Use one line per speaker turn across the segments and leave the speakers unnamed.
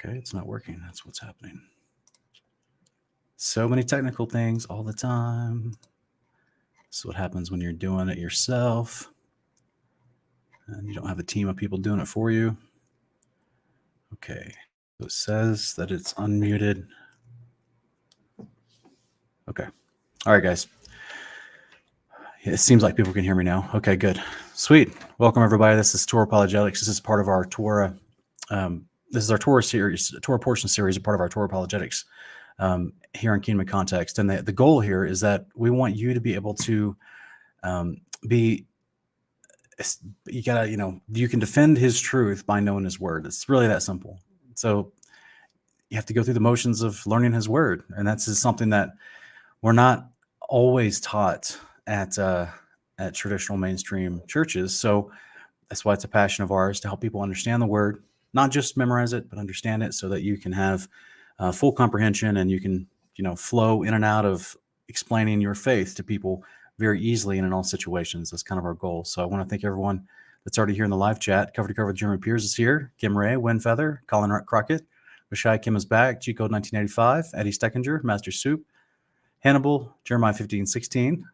Okay, it's not working. That's what's happening. So many technical things all the time. This is what happens when you're doing it yourself and you don't have a team of people doing it for you. Okay, so it says that it's unmuted. Okay. All right, guys. It seems like people can hear me now. Okay, good. Sweet. Welcome, everybody. This is Torah Apologetics. This is part of our Torah. This is our Torah series, Torah portion series, a part of our Torah Apologetics here in Kingdom Context. And the goal here is that we want you to be able to you can defend his truth by knowing his word. It's really that simple. So you have to go through the motions of learning his word. And that's just something that we're not always taught at traditional mainstream churches. So that's why it's a passion of ours to help people understand the word, not just memorize it, but understand it so that you can have full comprehension and you can, flow in and out of explaining your faith to people very easily and in all situations. That's kind of our goal. So I want to thank everyone that's already here in the live chat. Cover to Cover with Jeremy Piers is here. Kim Ray, Winfeather, Colin Crockett, Rashai Kim is back, G-Code 1985, Eddie Steckinger, Master Soup, Hannibal, Jeremiah 15:16,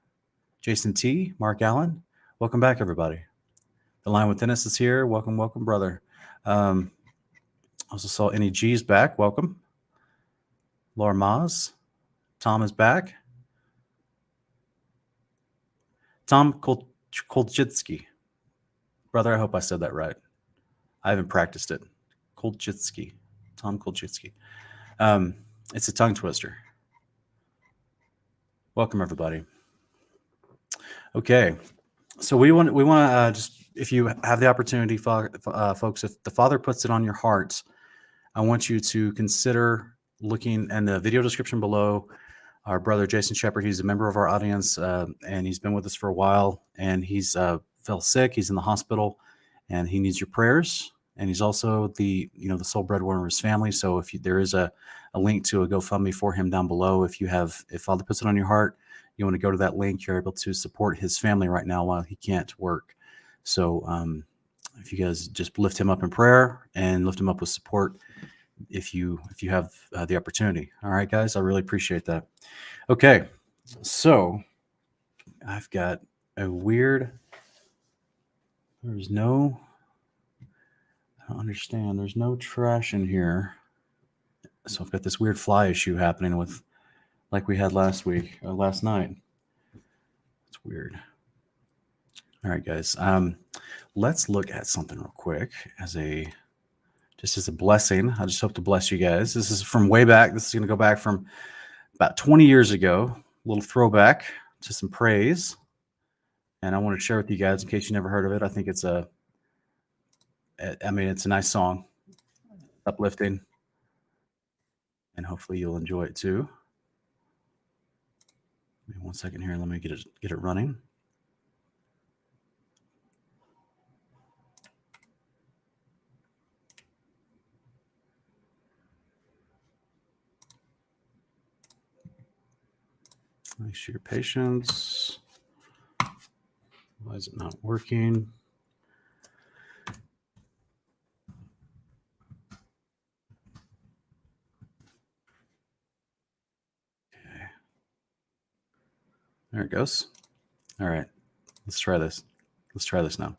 Jason T, Mark Allen. Welcome back, everybody. The Line Within Us is here. Welcome, brother. Also saw Any G's back. Welcome. Laura Maz. Tom is back. Tom Kolchitsky. Brother, I hope I said that right. I haven't practiced it. Kolchitsky. Tom Kolchitsky. It's a tongue twister. Welcome, everybody. Okay. So we want to just, if you have the opportunity, folks, if the Father puts it on your heart, I want you to consider looking in the video description below. Our brother Jason Shepard, he's a member of our audience, and he's been with us for a while, and he's fell sick. He's in the hospital, and he needs your prayers. And he's also the sole breadwinner of his family. So if there is a link to a GoFundMe for him down below, if Father puts it on your heart, you want to go to that link, you're able to support his family right now while he can't work. So if you guys just lift him up in prayer and lift him up with support, if you have the opportunity. All right, guys, I really appreciate that. Okay, so I've got a weird, I don't understand. There's no trash in here. So I've got this weird fly issue happening with, like we had last night. It's weird. All right, guys. Let's look at something real quick as a blessing. I just hope to bless you guys. This is from way back. This is going to go back from about 20 years ago. A little throwback to some praise. And I want to share with you guys in case you never heard of it. I think it's a nice song, uplifting, and hopefully you'll enjoy it too. Give me 1 second here. Let me get it running. Thanks for your patience. Why is it not working? Okay. There it goes. All right. Let's try this. Let's try this now.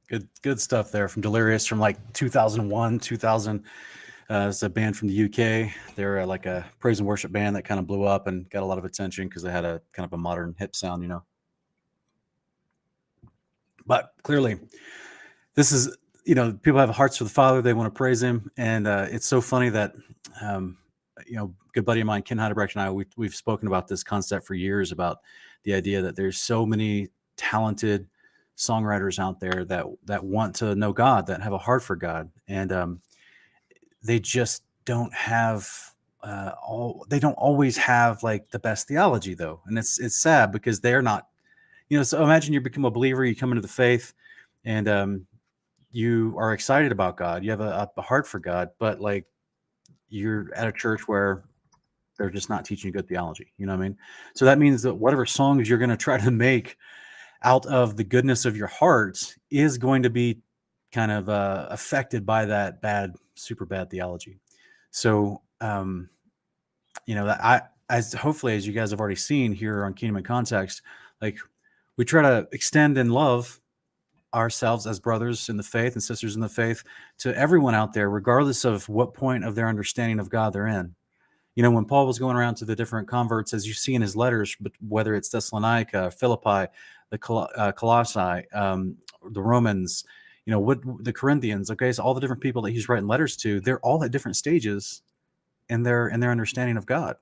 Good stuff there from Delirious from like 2001, 2000. It's a band from the UK. They're like a praise and worship band that kind of blew up and got a lot of attention because they had a kind of a modern hip sound, you know. But clearly, this is, people have hearts for the Father. They want to praise Him, and it's so funny that, good buddy of mine, Ken Heidebrecht, and I, we've spoken about this concept for years, about the idea that there's so many talented songwriters out there that want to know God, that have a heart for God, and they just don't have they don't always have like the best theology, though, and it's sad because they're not. So imagine you become a believer, you come into the faith, and you are excited about God. You have a heart for God, but like you're at a church where they're just not teaching you good theology. You know what I mean? So that means that whatever songs you're going to try to make out of the goodness of your heart is going to be kind of affected by that super bad theology. So, that as hopefully, as you guys have already seen here on Kingdom in Context, like we try to extend and love ourselves as brothers in the faith and sisters in the faith to everyone out there, regardless of what point of their understanding of God they're in. When Paul was going around to the different converts, as you see in his letters, but whether it's Thessalonica, Philippi, the Colossae, the Romans, the Corinthians, okay, so all the different people that he's writing letters to, they're all at different stages in their understanding of God.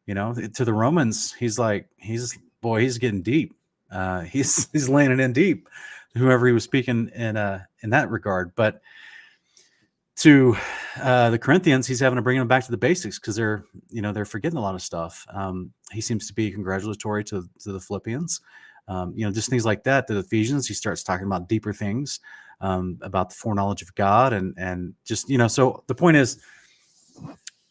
To the Romans, he's getting deep. He's laying it in deep, whoever he was speaking in that regard. But to the Corinthians, he's having to bring them back to the basics because they're forgetting a lot of stuff. He seems to be congratulatory to the Philippians, just things like that. The Ephesians, he starts talking about deeper things, about the foreknowledge of God, and just So the point is,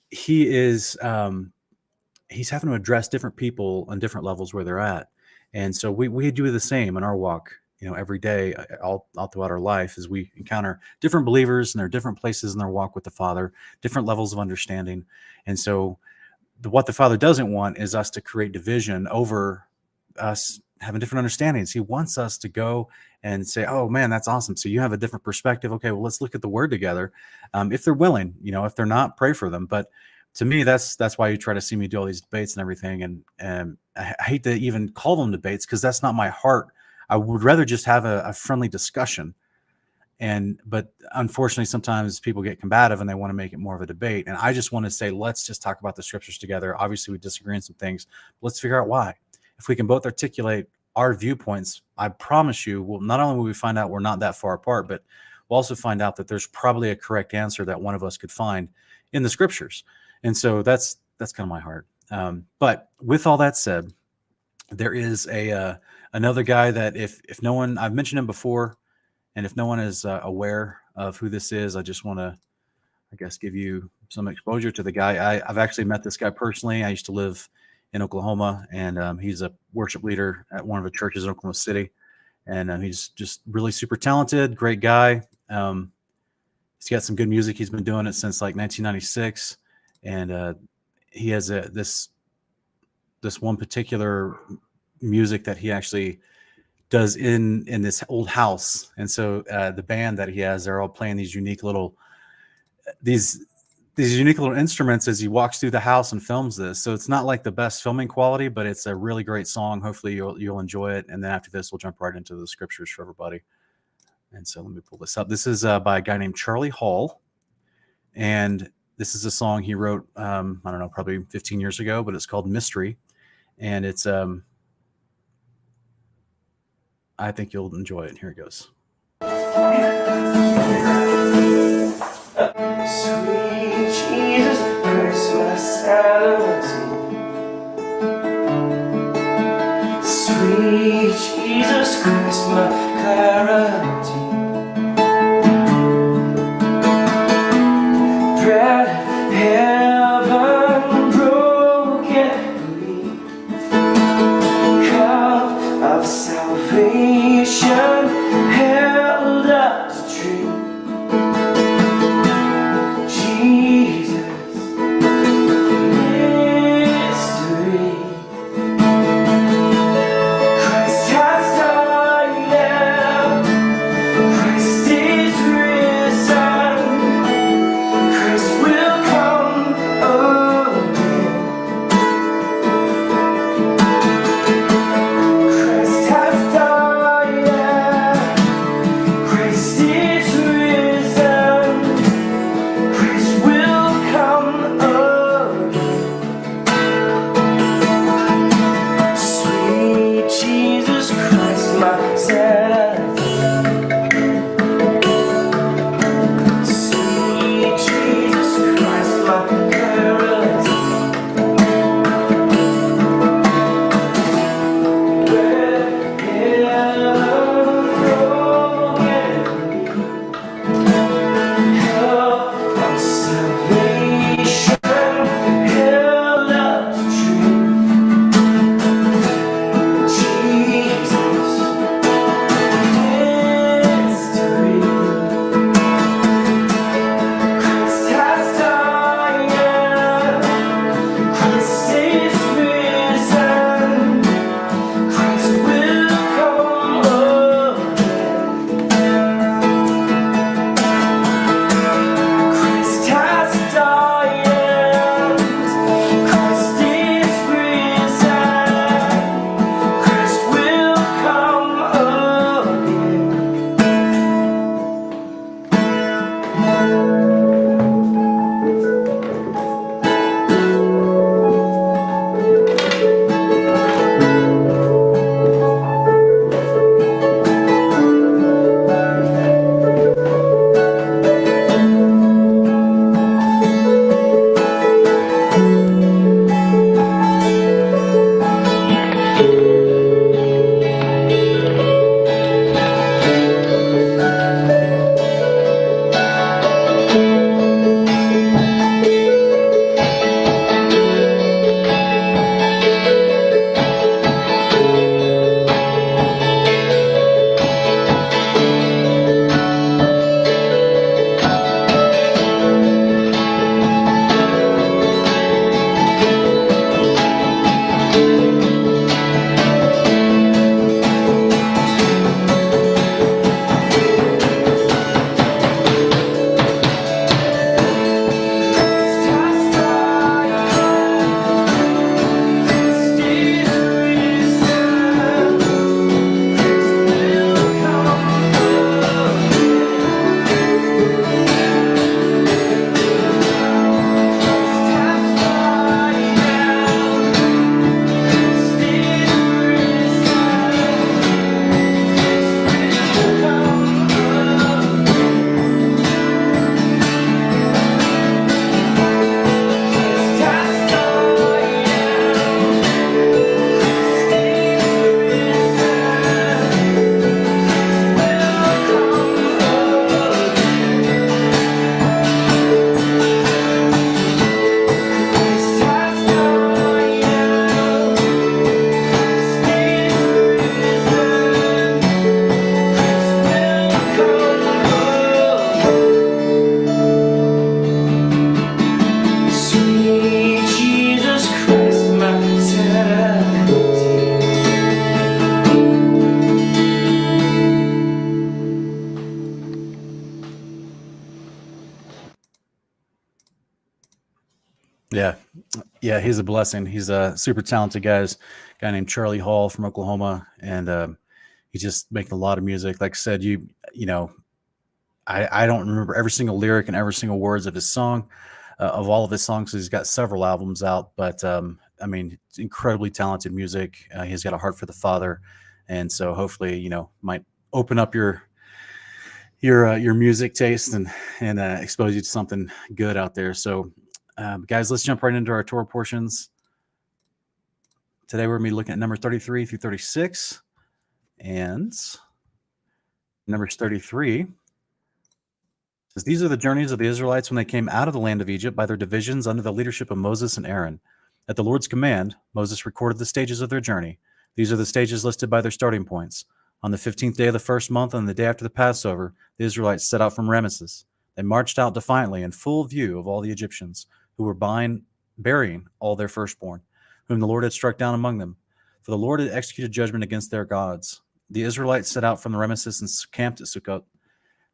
he's having to address different people on different levels where they're at. And so we do the same in our walk, every day, all throughout our life, as we encounter different believers, and there are different places in their walk with the Father, different levels of understanding. And so what the Father doesn't want is us to create division over us having different understandings. He wants us to go and say, oh man, that's awesome. So you have a different perspective. Okay, well, let's look at the Word together. If they're willing, if they're not, pray for them. But to me, that's why you try to see me do all these debates and everything. And I hate to even call them debates because that's not my heart. I would rather just have a friendly discussion. But unfortunately, sometimes people get combative and they want to make it more of a debate. And I just want to say, let's just talk about the scriptures together. Obviously, we disagree on some things. But let's figure out why. If we can both articulate our viewpoints, I promise you, well, not only will we find out we're not that far apart, but we'll also find out that there's probably a correct answer that one of us could find in the scriptures. And so that's kind of my heart. But with all that said, there is another guy that if no one, I've mentioned him before, and if no one is aware of who this is, I just want to, I guess, give you some exposure to the guy. I've actually met this guy personally. I used to live in Oklahoma, and he's a worship leader at one of the churches in Oklahoma City. And he's just really super talented, great guy. He's got some good music. He's been doing it since like 1996. And he has this one particular music that he actually does in this old house. And so the band that he has, they're all playing these unique little instruments as he walks through the house and films this. So it's not like the best filming quality, but it's a really great song. Hopefully you'll enjoy it. And then after this, we'll jump right into the scriptures for everybody. And so let me pull this up. This is by a guy named Charlie Hall. And this is a song he wrote, I don't know, probably 15 years ago, but it's called Mystery. And it's, I think you'll enjoy it. Here it goes.
Sweet Jesus Christ, my sanity. Sweet Jesus Christ, my clarity. Bread of heaven broken me, cup of salvation held up to drink. Jesus, mystery. Christ has died now.
Yeah. Yeah, he's a blessing. He's a super talented guy named Charlie Hall from Oklahoma, and he's just making a lot of music. Like I said, you know, I don't remember every single lyric and every single words of his song, of all of his songs. He's got several albums out, but I mean, it's incredibly talented music. He's got a heart for the Father, and so hopefully, might open up your music taste and expose you to something good out there. So, guys, let's jump right into our Torah portions. Today we're going to be looking at Numbers 33 through 36, and Numbers 33 says, "These are the journeys of the Israelites when they came out of the land of Egypt by their divisions under the leadership of Moses and Aaron. At the Lord's command, Moses recorded the stages of their journey. These are the stages listed by their starting points. On the 15th day of the first month, and the day after the Passover, the Israelites set out from Ramesses. They marched out defiantly in full view of all the Egyptians, who were burying all their firstborn, whom the Lord had struck down among them. For the Lord had executed judgment against their gods. The Israelites set out from the Ramesses and camped at Sukkot.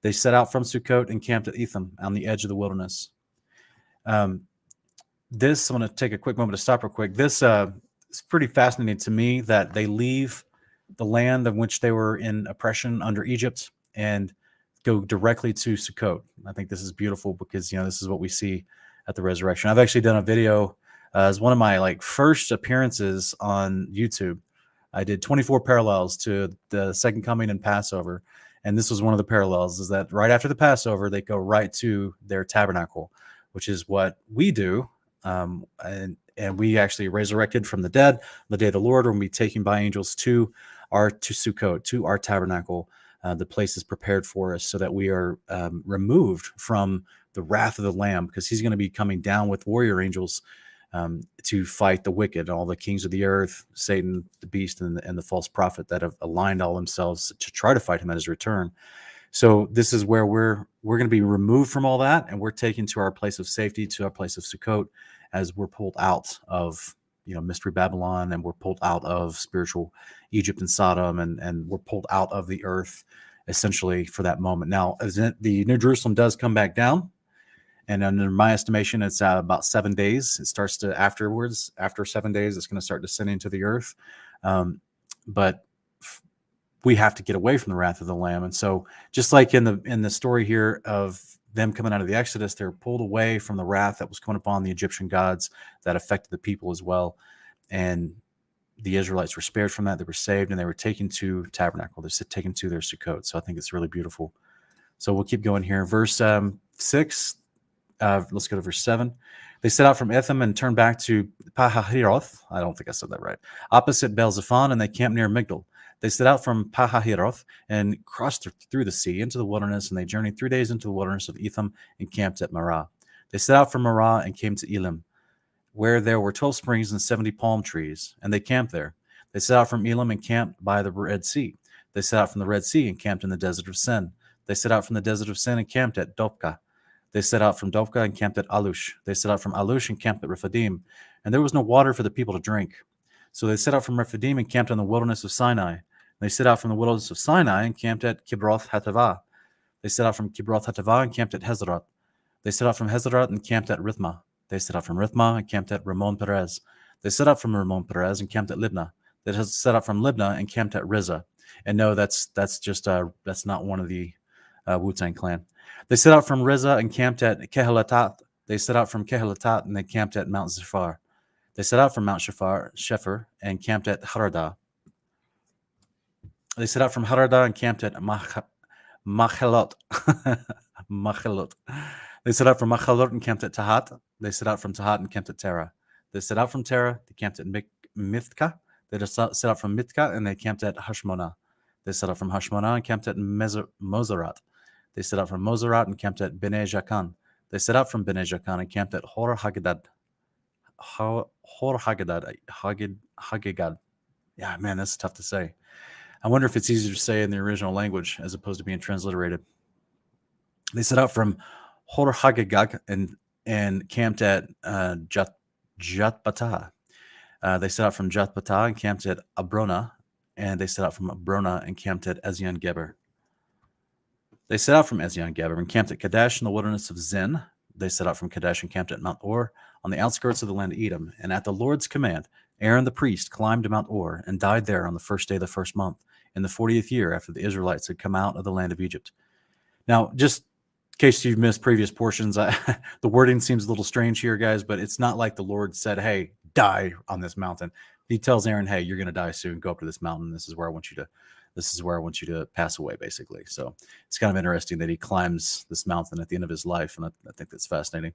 They set out from Sukkot and camped at Etham on the edge of the wilderness." I'm going to take a quick moment to stop real quick. This is pretty fascinating to me that they leave the land of which they were in oppression under Egypt and go directly to Sukkot. I think this is beautiful because, this is what we see at the resurrection. I've actually done a video as one of my first appearances on YouTube. I did 24 parallels to the second coming and Passover. And this was one of the parallels, is that right after the Passover, they go right to their tabernacle, which is what we do. And we actually resurrected from the dead on the day of the Lord, when we taken by angels to Sukkot, to our tabernacle. The place is prepared for us so that we are removed from the wrath of the Lamb, because he's going to be coming down with warrior angels to fight the wicked, all the kings of the earth, Satan, the beast, and the false prophet that have aligned all themselves to try to fight him at his return. So this is where we're going to be removed from all that, and we're taken to our place of safety, to our place of Sukkot, as we're pulled out of Mystery Babylon, and we're pulled out of spiritual Egypt and Sodom, and we're pulled out of the earth essentially for that moment. Now, as the New Jerusalem does come back down, and under my estimation, it's about 7 days. It starts to after 7 days, it's going to start descending to the earth. But we have to get away from the wrath of the Lamb. And so just like in the story here of them coming out of the Exodus, they're pulled away from the wrath that was coming upon the Egyptian gods that affected the people as well. And the Israelites were spared from that. They were saved, and they were taken to tabernacle. They're taken to their Sukkot. So I think it's really beautiful. So we'll keep going here. Verse 6. Let's go to verse 7. They set out from Etham and turned back to Pahahiroth. I don't think I said that right. Opposite Baal-Zephon, and they camped near Migdal. They set out from Pahahiroth and crossed through the sea into the wilderness, and they journeyed 3 days into the wilderness of Etham and camped at Marah. They set out from Marah and came to Elim, where there were 12 springs and 70 palm trees, and they camped there. They set out from Elim and camped by the Red Sea. They set out from the Red Sea and camped in the desert of Sin. They set out from the desert of Sin and camped at Dopka. They set out from Dopka and camped at Alush. They set out from Alush and camped at Rephidim, and there was no water for the people to drink. So they set out from Rephidim and camped in the wilderness of Sinai. They set out from the wilderness of Sinai and camped at Kibroth Hattaavah. They set out from Kibroth Hattaavah and camped at Hazeroth. They set out from Hazeroth and camped at Rithmah. They set out from Rithmah and camped at Ramon Perez. They set out from Ramon Perez and camped at Libnah. They set out from Libnah and camped at Rizah. And no, that's not one of the Wu-Tang Clan. They set out from Rizah and camped at Kehelatat. They set out from Kehelatat and they camped at Mount Zephar. They set out from Mount Shephar and camped at Haradah. They set out from Haradah and camped at Machelot. Machelot. They set out from Machelot and camped at Tahat. They set out from Tahat and camped at Terah. They set out from Terah. They camped at Mithka. They set out from Mithka and they camped at Hashmonah. They set out from Hashmonah and camped at Moserat. They set out from Moserat and camped at Bnei Jakan. They set out from Bnei Jakan and camped at Hor Haggadad. Hagigad. Yeah, man, that's tough to say. I wonder if it's easier to say in the original language as opposed to being transliterated. They set out from Hor Hagigad and camped at Jotbatah. They set out from Jotbatah and camped at Abrona. And they set out from Abrona and camped at Ezion Geber. They set out from Ezion Geber and camped at Kadesh in the wilderness of Zin. they set out from Kadesh and camped at Mount Or on the outskirts of the land of Edom. And at the Lord's command, Aaron the priest climbed to Mount Or and died there on the first day of the first month, in the 40th year after the Israelites had come out of the land of Egypt. Now, just in case you've missed previous portions, the wording seems a little strange here, guys, but it's not like the Lord said, hey, die on this mountain. He tells Aaron, hey, you're going to die soon. Go up to this mountain. This is where I want you to pass away, basically. So it's kind of interesting that he climbs this mountain at the end of his life, and I think that's fascinating.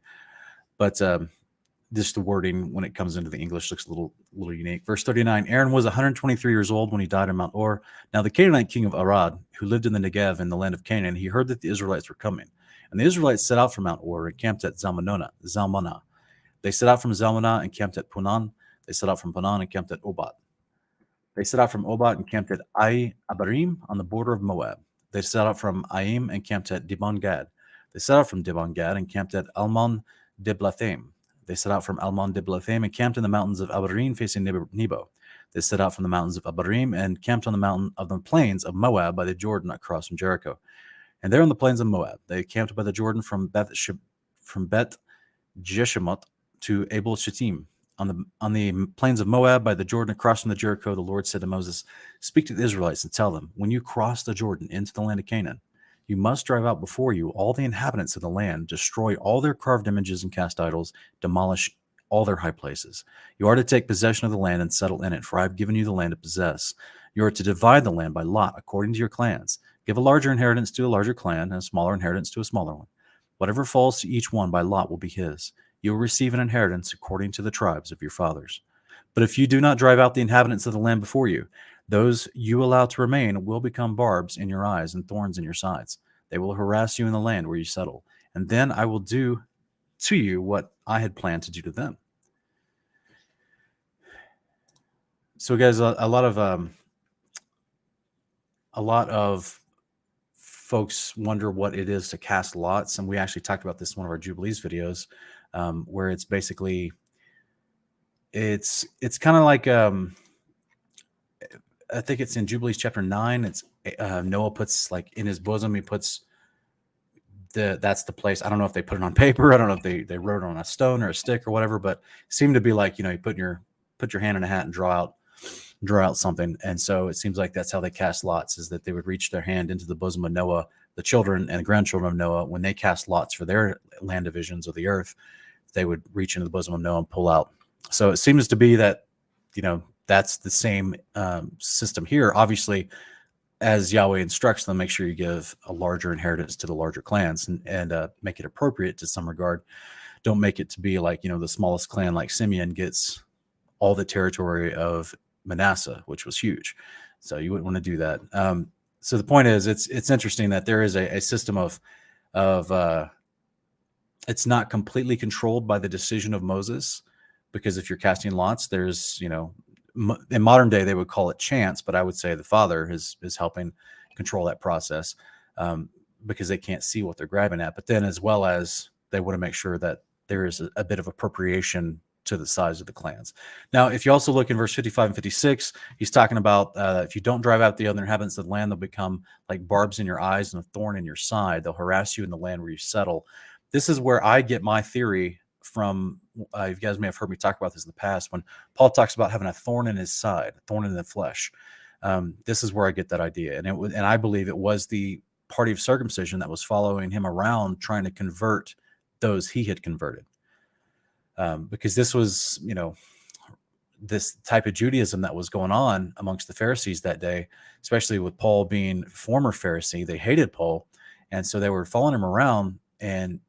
But just the wording when it comes into the English looks a little unique. Verse 39, Aaron was 123 years old when he died in Mount Or. Now the Canaanite king of Arad, who lived in the Negev in the land of Canaan, he heard that the Israelites were coming. And the Israelites set out from Mount Or and camped at Zalmanah. They set out from Zalmanah and camped at Punan. They set out from Punan and camped at Obat. They set out from Obat and camped at Ai Abarim on the border of Moab. They set out from Aim and camped at Dibon Gad. They set out from Dibon Gad and camped at Almon Diblathaim. They set out from Almon Diblathaim and camped in the mountains of Abarim facing Nebo. They set out from the mountains of Abarim and camped on the plains of Moab by the Jordan across from Jericho. And there on the plains of Moab, they camped by the Jordan from Bet Jeshimot to Abel Shittim. On the plains of Moab by the Jordan across from the Jericho, the Lord said to Moses, speak to the Israelites and tell them, when you cross the Jordan into the land of Canaan, you must drive out before you all the inhabitants of the land, destroy all their carved images and cast idols, demolish all their high places. You are to take possession of the land and settle in it, for I have given you the land to possess. You are to divide the land by lot according to your clans. Give a larger inheritance to a larger clan and a smaller inheritance to a smaller one. Whatever falls to each one by lot will be his. You will receive an inheritance according to the tribes of your fathers. But if you do not drive out the inhabitants of the land before you, those you allow to remain will become barbs in your eyes and thorns in your sides. They will harass you in the land where you settle, and then I will do to you what I had planned to do to them. So, guys, a lot of folks wonder what it is to cast lots, and we actually talked about this in one of our Jubilees videos, where it's basically it's kind of like I think it's in Jubilees chapter 9. It's Noah puts like in his bosom, he puts that's the place. I don't know if they put it on paper. I don't know if they wrote it on a stone or a stick or whatever, but it seemed to be like, you put your hand in a hat and draw out something. And so it seems like that's how they cast lots, is that they would reach their hand into the bosom of Noah, the children and grandchildren of Noah. When they cast lots for their land divisions of the earth, they would reach into the bosom of Noah and pull out. So it seems to be that, that's the same system here. Obviously, as Yahweh instructs them, make sure you give a larger inheritance to the larger clans and make it appropriate to some regard. Don't make it to be like, the smallest clan like Simeon gets all the territory of Manasseh, which was huge. So you wouldn't want to do that. So the point is, it's interesting that there is a system of it's not completely controlled by the decision of Moses, because if you're casting lots, there's, in modern day, they would call it chance, but I would say the Father is helping control that process because they can't see what they're grabbing at. But then as well as they want to make sure that there is a bit of appropriation to the size of the clans. Now, if you also look in verse 55 and 56, he's talking about if you don't drive out the other inhabitants of the land, they'll become like barbs in your eyes and a thorn in your side. They'll harass you in the land where you settle. This is where I get my theory from. You guys may have heard me talk about this in the past, when Paul talks about having a thorn in his side, a thorn in the flesh. This is where I get that idea. And I believe it was the party of circumcision that was following him around, trying to convert those he had converted. Because this was, this type of Judaism that was going on amongst the Pharisees that day, especially with Paul being former Pharisee. They hated Paul. And so they were following him around, and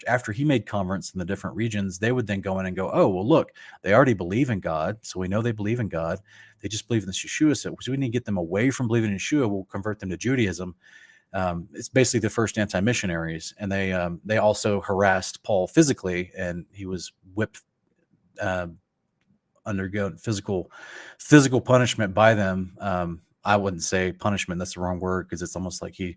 after he made converts in the different regions, they would then go in and go, oh, well, look, they already believe in God. So we know they believe in God. They just believe in this Yeshua. So we need to get them away from believing in Yeshua. We'll convert them to Judaism. It's basically the first anti-missionaries. And they also harassed Paul physically, and he was whipped, undergo physical punishment by them. I wouldn't say punishment. That's the wrong word, because it's almost like he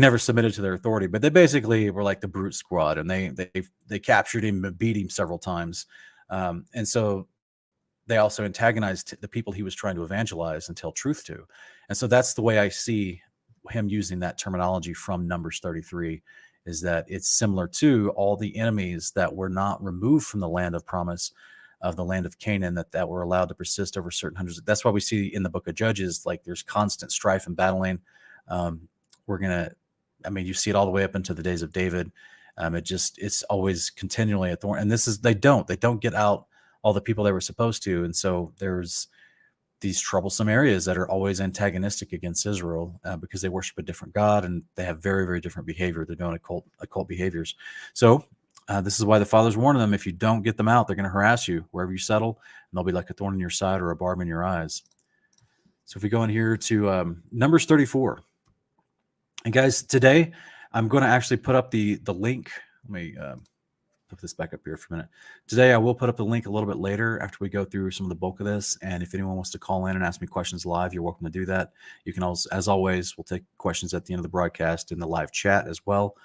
never submitted to their authority, but they basically were like the brute squad, and they captured him and beat him several times. And so they also antagonized the people he was trying to evangelize and tell truth to. And so that's the way I see him using that terminology from Numbers 33 is that it's similar to all the enemies that were not removed from the land of promise of the land of Canaan that were allowed to persist over certain hundreds. That's why we see in the book of Judges, like there's constant strife and battling. You see it all the way up into the days of David. It's always continually a thorn. And they don't get out all the people they were supposed to. And so there's these troublesome areas that are always antagonistic against Israel because they worship a different God and they have very, very different behavior. They're doing occult behaviors. So this is why the Father's warning them, if you don't get them out, they're going to harass you wherever you settle, and they'll be like a thorn in your side or a barb in your eyes. So if we go in here to Numbers 34. And guys, today I'm going to actually put up the link. Let me put this back up here for a minute. Today I will put up the link a little bit later after we go through some of the bulk of this. And if anyone wants to call in and ask me questions live, you're welcome to do that. You can also, as always, we'll take questions at the end of the broadcast in the live chat as well.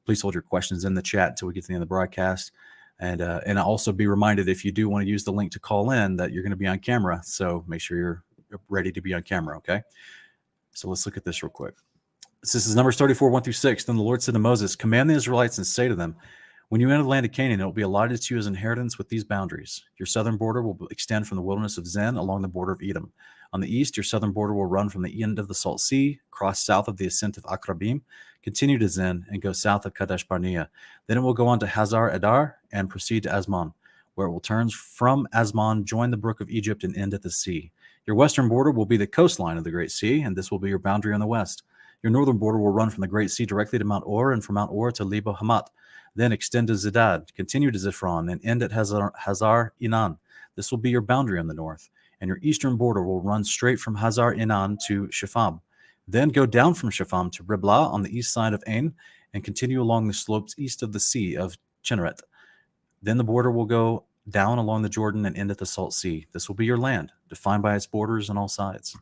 Please hold your questions in the chat until we get to the end of the broadcast. And also be reminded, if you do want to use the link to call in, that you're going to be on camera. So make sure you're ready to be on camera, okay? So let's look at this real quick. This is Numbers 34, 1 through 6. Then the Lord said to Moses, command the Israelites and say to them, when you enter the land of Canaan, it will be allotted to you as inheritance with these boundaries. Your southern border will extend from the wilderness of Zin along the border of Edom. On the east, your southern border will run from the end of the Salt Sea, cross south of the ascent of Akrabim, continue to Zin, and go south of Kadesh Barnea. Then it will go on to Hazar Edar and proceed to Asmon, where it will turn from Asmon, join the brook of Egypt, and end at the sea. Your western border will be the coastline of the Great Sea, and this will be your boundary on the west. Your northern border will run from the Great Sea directly to Mount Or, and from Mount Or to Lebo Hamat. Then extend to Zedad, continue to Ziphron, and end at Hazar Enan. This will be your boundary on the north. And your eastern border will run straight from Hazar Enan to Shepham. Then go down from Shepham to Riblah on the east side of Ain, and continue along the slopes east of the Sea of Chinnereth. Then the border will go down along the Jordan and end at the Salt Sea. This will be your land, defined by its borders on all sides.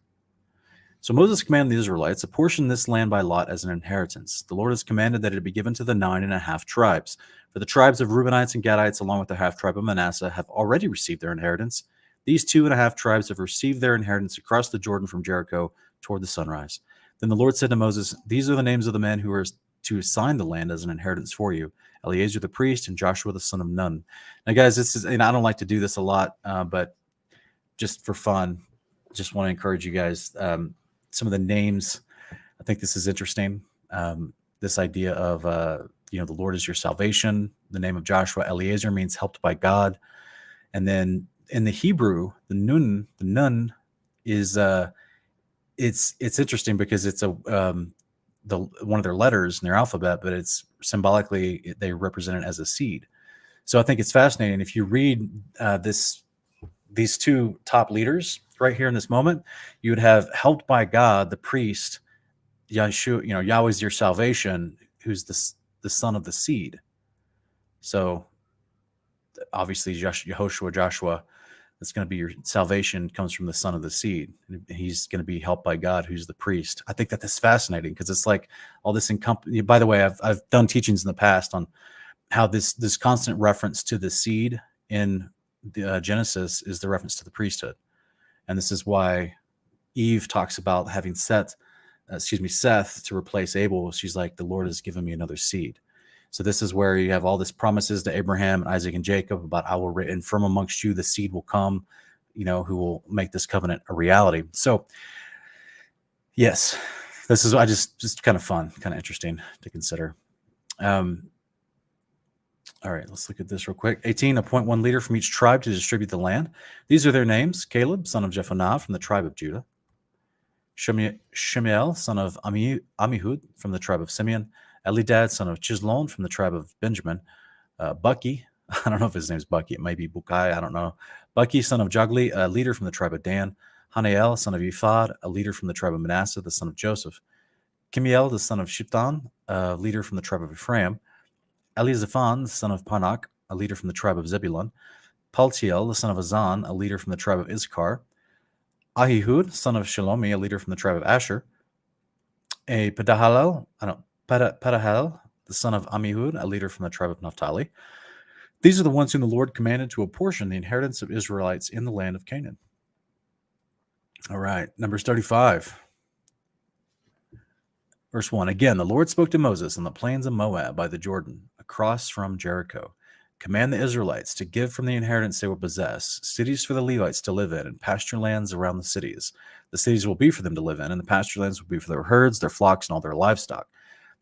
So Moses commanded the Israelites, apportion this land by lot as an inheritance. The Lord has commanded that it be given to the 9.5 tribes. For the tribes of Reubenites and Gadites, along with the half-tribe of Manasseh, have already received their inheritance. These 2.5 tribes have received their inheritance across the Jordan from Jericho toward the sunrise. Then the Lord said to Moses, these are the names of the men who are to assign the land as an inheritance for you: Eleazar the priest and Joshua the son of Nun. Now, guys, this is, and I don't like to do this a lot, but just for fun, just want to encourage you guys. Some of the names, I think this is interesting. This idea of, the Lord is your salvation. The name of Joshua, Eleazar, means helped by God. And then in the Hebrew, the nun is, it's interesting because it's one of their letters in their alphabet, but it's symbolically, they represent it as a seed. So I think it's fascinating. If you read these two top leaders right here in this moment, you would have helped by God, the priest, Yahshua, Yahweh's your salvation, who's the son of the seed. So obviously Joshua, that's going to be your salvation, comes from the son of the seed. He's going to be helped by God, who's the priest. I think that that's fascinating because it's like all this by the way, I've done teachings in the past on how this constant reference to the seed in the Genesis is the reference to the priesthood. And this is why Eve talks about having Seth to replace Abel. She's like, the Lord has given me another seed. So this is where you have all these promises to Abraham and Isaac and Jacob about, I will, and from amongst you, the seed will come, who will make this covenant a reality. So yes, this is, just kind of fun, kind of interesting to consider. All right, let's look at this real quick. 18, appoint one leader from each tribe to distribute the land. These are their names: Caleb, son of Jephunneh, from the tribe of Judah; Shemiel, son of Amihud, from the tribe of Simeon; Elidad, son of Chislon, from the tribe of Benjamin; Bucky, I don't know if his name's Bucky, it might be Bukai, I don't know. Bucky, son of Jogli, a leader from the tribe of Dan; Hanael, son of Ephod, a leader from the tribe of Manasseh, the son of Joseph; Kimiel, the son of Shiptan, a leader from the tribe of Ephraim; Elizaphan, the son of Panak, a leader from the tribe of Zebulun; Paltiel, the son of Azan, a leader from the tribe of Issachar; Ahihud, son of Shalomi, a leader from the tribe of Asher; Pedahel, the son of Amihud, a leader from the tribe of Naphtali. These are the ones whom the Lord commanded to apportion the inheritance of Israelites in the land of Canaan. All right, Numbers 35. Verse 1, again, the Lord spoke to Moses in the plains of Moab by the Jordan, across from Jericho. Command the Israelites to give from the inheritance they will possess, cities for the Levites to live in, and pasture lands around the cities. The cities will be for them to live in, and the pasture lands will be for their herds, their flocks, and all their livestock.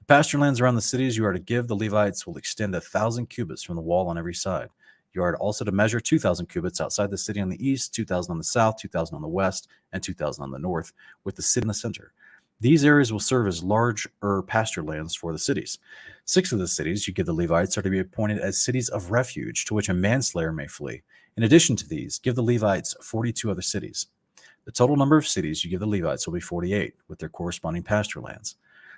The pasture lands around the cities you are to give the Levites will extend 1,000 cubits from the wall on every side. You are also to measure 2,000 cubits outside the city on the east, 2,000 on the south, 2,000 on the west, and 2,000 on the north, with the city in the center. These areas will serve as larger pasture lands for the cities. 6 of the cities you give the Levites are to be appointed as cities of refuge to which a manslayer may flee. In addition to these, give the Levites 42 other cities. The total number of cities you give the Levites will be 48, with their corresponding pasture lands.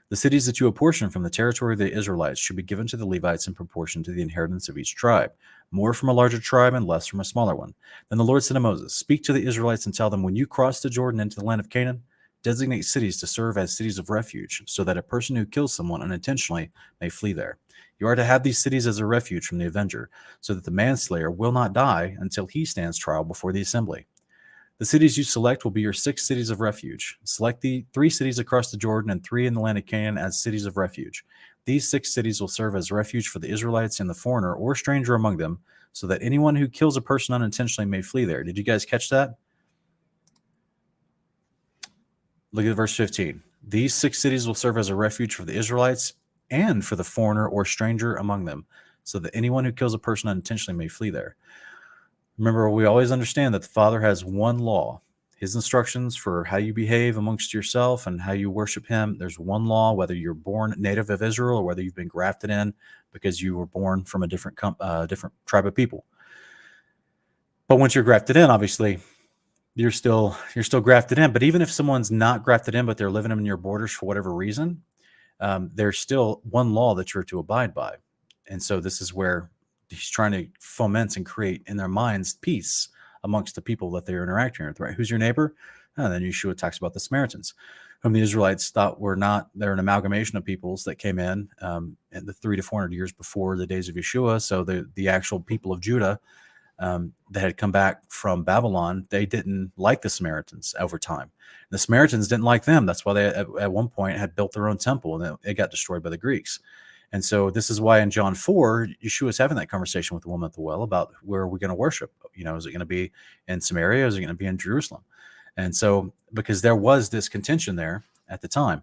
The cities that you apportion from the territory of the Israelites should be given to the Levites in proportion to the inheritance of each tribe, more from a larger tribe and less from a smaller one. Then the Lord said to Moses, speak to the Israelites and tell them, when you cross the Jordan into the land of Canaan, designate cities to serve as cities of refuge, so that a person who kills someone unintentionally may flee there. You are to have these cities as a refuge from the avenger, so that the manslayer will not die until he stands trial before the assembly. The cities you select will be your 6 cities of refuge. Select the 3 cities across the Jordan and 3 in the land of Canaan as cities of refuge. These 6 cities will serve as refuge for the Israelites and the foreigner or stranger among them, so that anyone who kills a person unintentionally may flee there. Did you guys catch that? Look at verse 15. These 6 cities will serve as a refuge for the Israelites and for the foreigner or stranger among them, so that anyone who kills a person unintentionally may flee there. Remember, we always understand that the Father has one law. His instructions for how you behave amongst yourself and how you worship him. There's one law, whether you're born native of Israel or whether you've been grafted in because you were born from a different tribe of people. But once you're grafted in, obviously, you're still grafted in. But even if someone's not grafted in, but they're living in your borders for whatever reason, there's still one law that you're to abide by. And so this is where he's trying to foment and create in their minds peace amongst the people that they're interacting with, right? Who's your neighbor? And then Yeshua talks about the Samaritans, whom the Israelites thought were not, they're an amalgamation of peoples that came in the 300 to 400 years before the days of Yeshua. So the actual people of Judah that had come back from Babylon, they didn't like the Samaritans over time. The Samaritans didn't like them. That's why they at one point had built their own temple, and it got destroyed by the Greeks. And so this is why in John 4, Yeshua is having that conversation with the woman at the well about where are we going to worship? Is it going to be in Samaria? Is it going to be in Jerusalem? And so because there was this contention there at the time.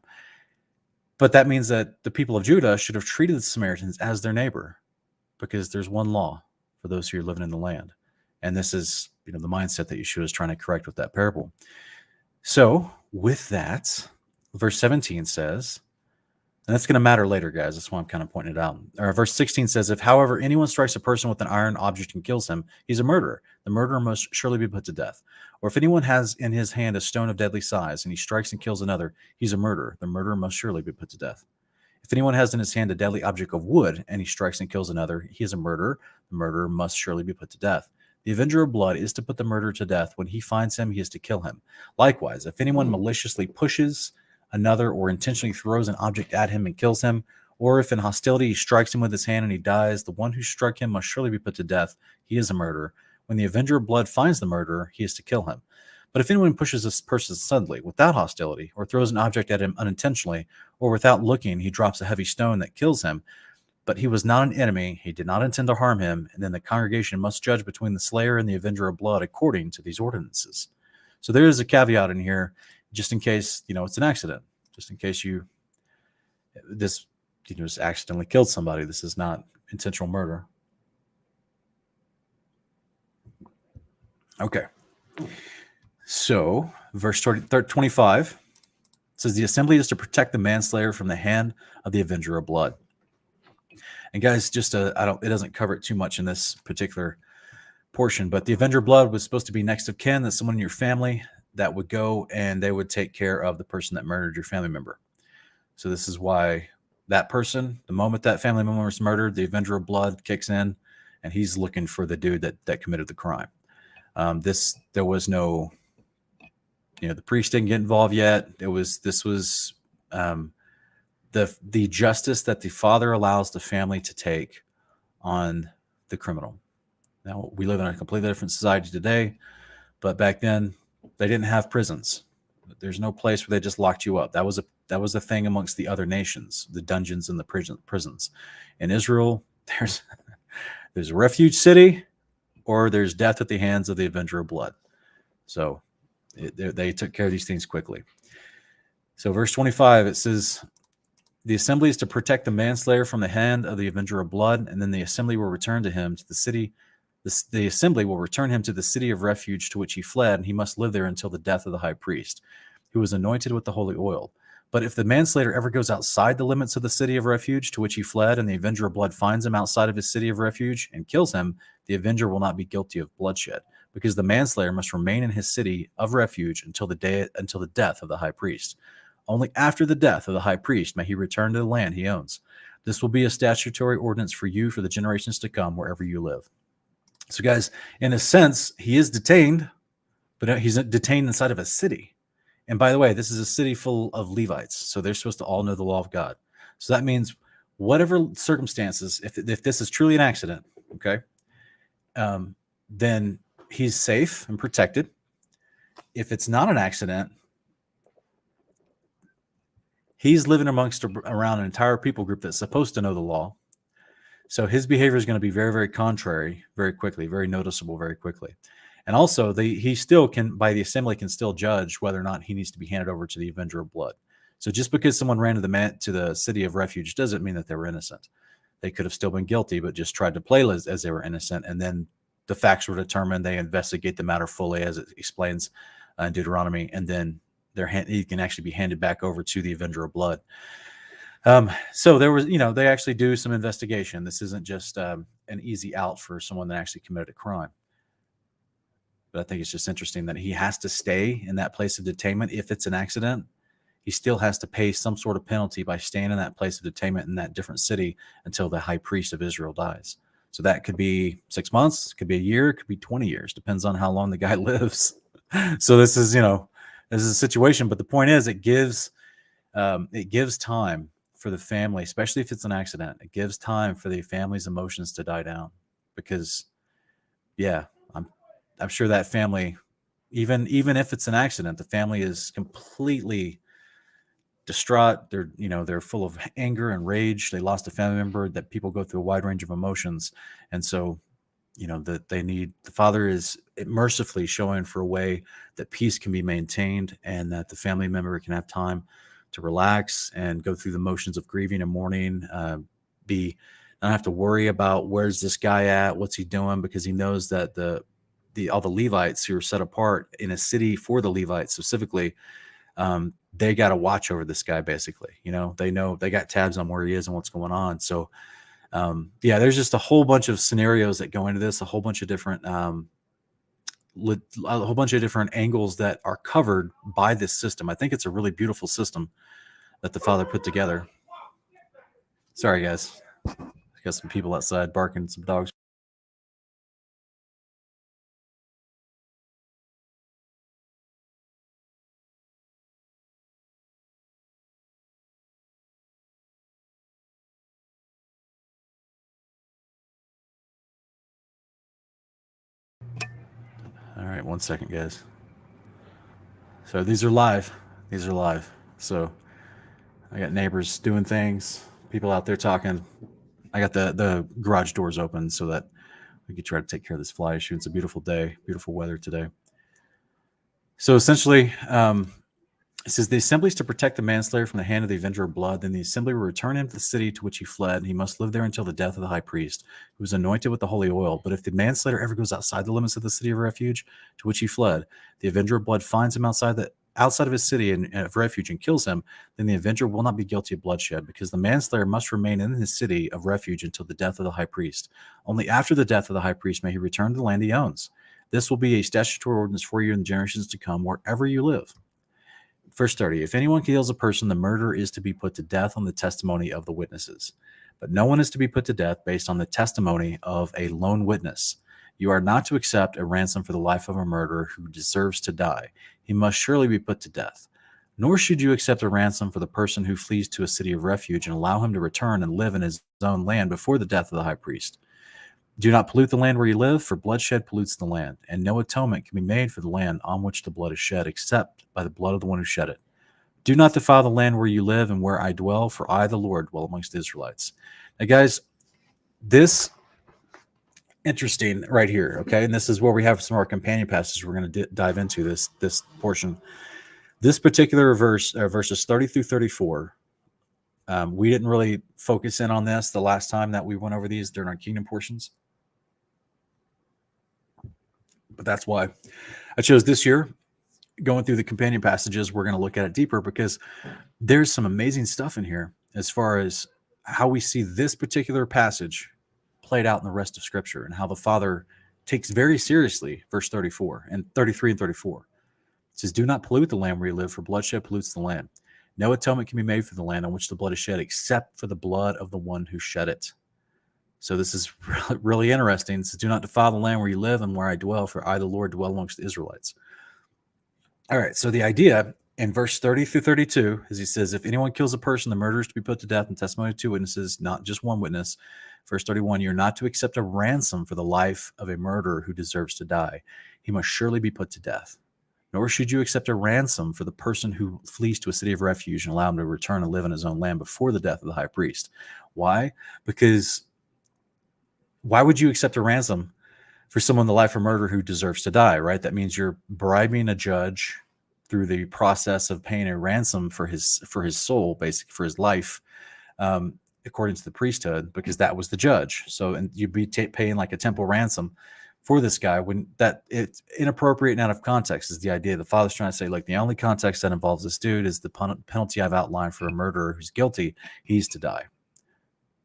But that means that the people of Judah should have treated the Samaritans as their neighbor, because there's one law for those who are living in the land. And this is, the mindset that Yeshua is trying to correct with that parable. So with that, verse 17 says, and that's going to matter later, guys. That's why I'm kind of pointing it out. Verse 16 says, if, however, anyone strikes a person with an iron object and kills him, he's a murderer. The murderer must surely be put to death. Or if anyone has in his hand a stone of deadly size and he strikes and kills another, he's a murderer. The murderer must surely be put to death. If anyone has in his hand a deadly object of wood and he strikes and kills another, he is a murderer. The murderer must surely be put to death. The avenger of blood is to put the murderer to death. When he finds him, he is to kill him. Likewise, if anyone maliciously pushes another or intentionally throws an object at him and kills him, or if in hostility he strikes him with his hand and he dies, the one who struck him must surely be put to death. He is a murderer. When the avenger of blood finds the murderer, he is to kill him. But if anyone pushes this person suddenly, without hostility, or throws an object at him unintentionally, or without looking, he drops a heavy stone that kills him, but he was not an enemy, he did not intend to harm him, and then the congregation must judge between the slayer and the avenger of blood according to these ordinances. So there is a caveat in here, just in case, it's an accident, just in case this just accidentally killed somebody. This is not intentional murder. Okay. So verse 25 says the assembly is to protect the manslayer from the hand of the avenger of blood. And guys, it doesn't cover it too much in this particular portion, but the avenger of blood was supposed to be next of kin. That's someone in your family that would go and they would take care of the person that murdered your family member. So this is why that person, the moment that family member is murdered, the avenger of blood kicks in and he's looking for the dude that committed the crime. There was no, the priest didn't get involved yet. This was the justice that the Father allows the family to take on the criminal. Now, we live in a completely different society today, but back then they didn't have prisons. There's no place where they just locked you up. That was That was the thing amongst the other nations, the dungeons and the prisons. In Israel, there's a refuge city, or there's death at the hands of the avenger of blood. So they took care of these things quickly. So verse 25, it says, the assembly is to protect the manslayer from the hand of the avenger of blood, and then the assembly will return to him to the city. The assembly will return him to the city of refuge to which he fled, and he must live there until the death of the high priest, who was anointed with the holy oil. But if the manslayer ever goes outside the limits of the city of refuge to which he fled, and the avenger of blood finds him outside of his city of refuge and kills him, the avenger will not be guilty of bloodshed, because the manslayer must remain in his city of refuge until the death of the high priest. Only after the death of the high priest may he return to the land he owns. This will be a statutory ordinance for you for the generations to come, wherever you live. So, guys, in a sense, he is detained, but he's detained inside of a city. And by the way, this is a city full of Levites, so they're supposed to all know the law of God. So that means whatever circumstances, if this is truly an accident, okay, then he's safe and protected. If it's not an accident, he's living around an entire people group that's supposed to know the law. So his behavior is going to be very, very contrary very quickly, very noticeable very quickly. And also, he still can, by the assembly, can still judge whether or not he needs to be handed over to the avenger of blood. So just because someone ran to the city of refuge doesn't mean that they were innocent. They could have still been guilty, but just tried to play as they were innocent. And then the facts were determined. They investigate the matter fully, as it explains in Deuteronomy, and then he can actually be handed back over to the avenger of blood. So there was, they actually do some investigation. This isn't just an easy out for someone that actually committed a crime. But I think it's just interesting that he has to stay in that place of detainment. If it's an accident, he still has to pay some sort of penalty by staying in that place of detainment in that different city until the high priest of Israel dies. So that could be 6 months, could be a year, could be 20 years, depends on how long the guy lives. So this is a situation. But the point is, it gives time for the family, especially if it's an accident. It gives time for the family's emotions to die down, because, I'm sure that family, even if it's an accident, the family is completely distraught. They're full of anger and rage. They lost a family member. That people go through a wide range of emotions, and so that the father is mercifully showing for a way that peace can be maintained, and that the family member can have time to relax and go through the motions of grieving and mourning. Not have to worry about where's this guy at, what's he doing, because he knows that all the Levites who are set apart in a city for the Levites specifically, they got to watch over this guy. Basically, they know, they got tabs on where he is and what's going on. So, there's just a whole bunch of scenarios that go into this, a whole bunch of different angles that are covered by this system. I think it's a really beautiful system that the Father put together. Sorry, guys. I got some people outside barking, some dogs. All right, 1 second, guys. So these are live. So I got neighbors doing things, people out there talking. I got the garage doors open so that we could try to take care of this fly issue. It's a beautiful day, beautiful weather today. So essentially, it says the assembly is to protect the manslayer from the hand of the avenger of blood. Then the assembly will return him to the city to which he fled, and he must live there until the death of the high priest, who was anointed with the holy oil. But if the manslayer ever goes outside the limits of the city of refuge to which he fled, the avenger of blood finds him outside of his city of refuge and kills him, then the avenger will not be guilty of bloodshed, because the manslayer must remain in his city of refuge until the death of the high priest. Only after the death of the high priest may he return to the land he owns. This will be a statutory ordinance for you in the generations to come, wherever you live. Verse 30, if anyone kills a person, the murderer is to be put to death on the testimony of the witnesses. But no one is to be put to death based on the testimony of a lone witness. You are not to accept a ransom for the life of a murderer who deserves to die. He must surely be put to death. Nor should you accept a ransom for the person who flees to a city of refuge and allow him to return and live in his own land before the death of the high priest. Do not pollute the land where you live, for bloodshed pollutes the land, and no atonement can be made for the land on which the blood is shed, except by the blood of the one who shed it. Do not defile the land where you live and where I dwell, for I, the Lord, dwell amongst the Israelites. Now, guys, this interesting right here, okay? And this is where we have some of our companion passages we're going to dive into this portion. This particular verse, verses 30 through 34, we didn't really focus in on this the last time that we went over these during our kingdom portions. But that's why I chose this year. Going through the companion passages, we're going to look at it deeper because there's some amazing stuff in here as far as how we see this particular passage played out in the rest of Scripture and how the Father takes very seriously verse 34 and 33 and 34. It says, do not pollute the land where you live, for bloodshed pollutes the land. No atonement can be made for the land on which the blood is shed, except for the blood of the one who shed it. So this is really interesting. It says, do not defile the land where you live and where I dwell, for I, the Lord, dwell amongst the Israelites. All right, so the idea in verse 30 through 32 is he says, if anyone kills a person, the murderer is to be put to death in testimony of 2 witnesses, not just one witness. Verse 31, you're not to accept a ransom for the life of a murderer who deserves to die. He must surely be put to death. Nor should you accept a ransom for the person who flees to a city of refuge and allow him to return and live in his own land before the death of the high priest. Why? Because why would you accept a ransom for someone, the life of murder, who deserves to die, right? That means you're bribing a judge through the process of paying a ransom for his soul, basically for his life, according to the priesthood, because that was the judge. So, and you'd be paying like a temple ransom for this guy when that it's inappropriate and out of context is the idea. The Father's trying to say, like, the only context that involves this dude is the penalty I've outlined for a murderer who's guilty. He's to die.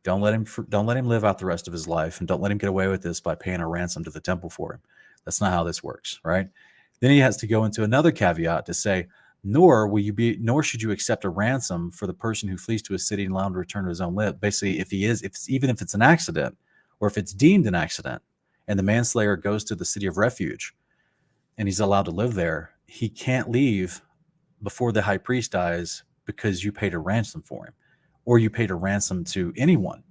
Don't let him live out the rest of his life, and don't let him get away with this by paying a ransom to the temple for him. That's not how this works, right? Then he has to go into another caveat to say, nor should you accept a ransom for the person who flees to a city and allow him to return to his own land. Basically, even if it's an accident, or if it's deemed an accident, and the manslayer goes to the city of refuge, and he's allowed to live there, he can't leave before the high priest dies because you paid a ransom for him, or you paid a ransom to anyone.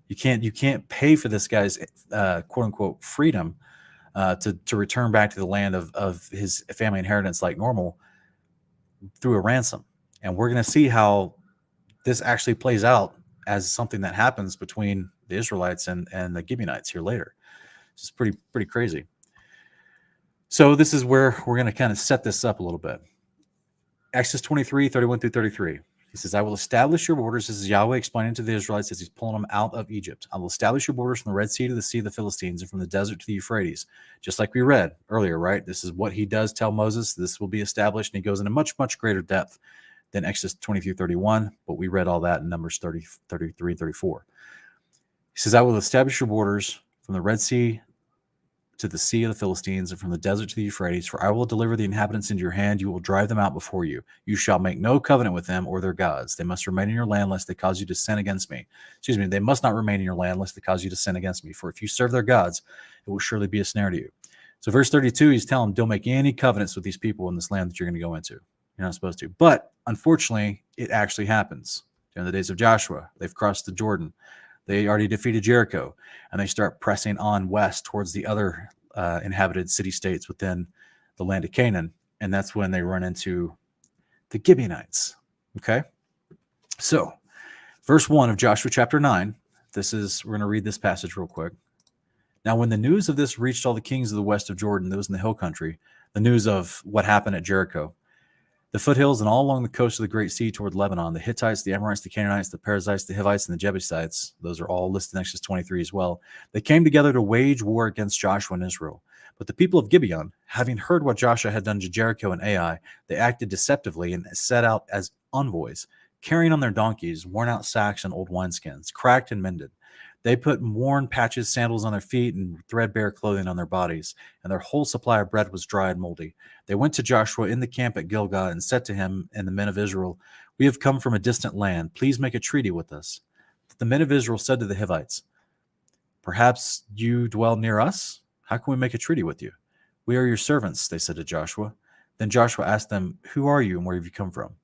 You can't pay for this guy's quote unquote freedom to return back to the land of his family inheritance like normal through a ransom. And we're going to see how this actually plays out as something that happens between the Israelites and the Gibeonites here later. It's pretty crazy. So this is where we're going to kind of set this up a little bit. Exodus 23, 31 through 33. He says, I will establish your borders. This is Yahweh explaining to the Israelites as he's pulling them out of Egypt. I will establish your borders from the Red Sea to the Sea of the Philistines and from the desert to the Euphrates. Just like we read earlier, right? This is what he does tell Moses. This will be established. And he goes into much, much greater depth than Exodus 23, 31. But we read all that in Numbers 30, 33, 34. He says, I will establish your borders from the Red Sea to the Sea of the Philistines and from the desert to the Euphrates, for I will deliver the inhabitants into your hand. You will drive them out before you. You shall make no covenant with them or their gods. They must remain in your land lest they cause you to sin against me. They must not remain in your land lest they cause you to sin against me. For if you serve their gods, it will surely be a snare to you. So verse 32, he's telling them, don't make any covenants with these people in this land that you're going to go into. You're not supposed to. But unfortunately, it actually happens. During the days of Joshua, they've crossed the Jordan. They already defeated Jericho, and they start pressing on west towards the other inhabited city-states within the land of Canaan, and that's when they run into the Gibeonites. Okay? So, verse 1 of Joshua chapter 9, we're going to read this passage real quick. Now, when the news of this reached all the kings of the west of Jordan, those in the hill country, the news of what happened at Jericho, the foothills and all along the coast of the Great Sea toward Lebanon, the Hittites, the Amorites, the Canaanites, the Perizzites, the Hivites, and the Jebusites, those are all listed in Exodus 23 as well. They came together to wage war against Joshua and Israel. But the people of Gibeon, having heard what Joshua had done to Jericho and Ai, they acted deceptively and set out as envoys, carrying on their donkeys worn-out sacks and old wineskins, cracked and mended. They put worn patches, sandals on their feet, and threadbare clothing on their bodies, and their whole supply of bread was dry and moldy. They went to Joshua in the camp at Gilgal and said to him and the men of Israel, we have come from a distant land. Please make a treaty with us. But the men of Israel said to the Hivites, perhaps you dwell near us? How can we make a treaty with you? We are your servants, they said to Joshua. Then Joshua asked them, who are you and where have you come from?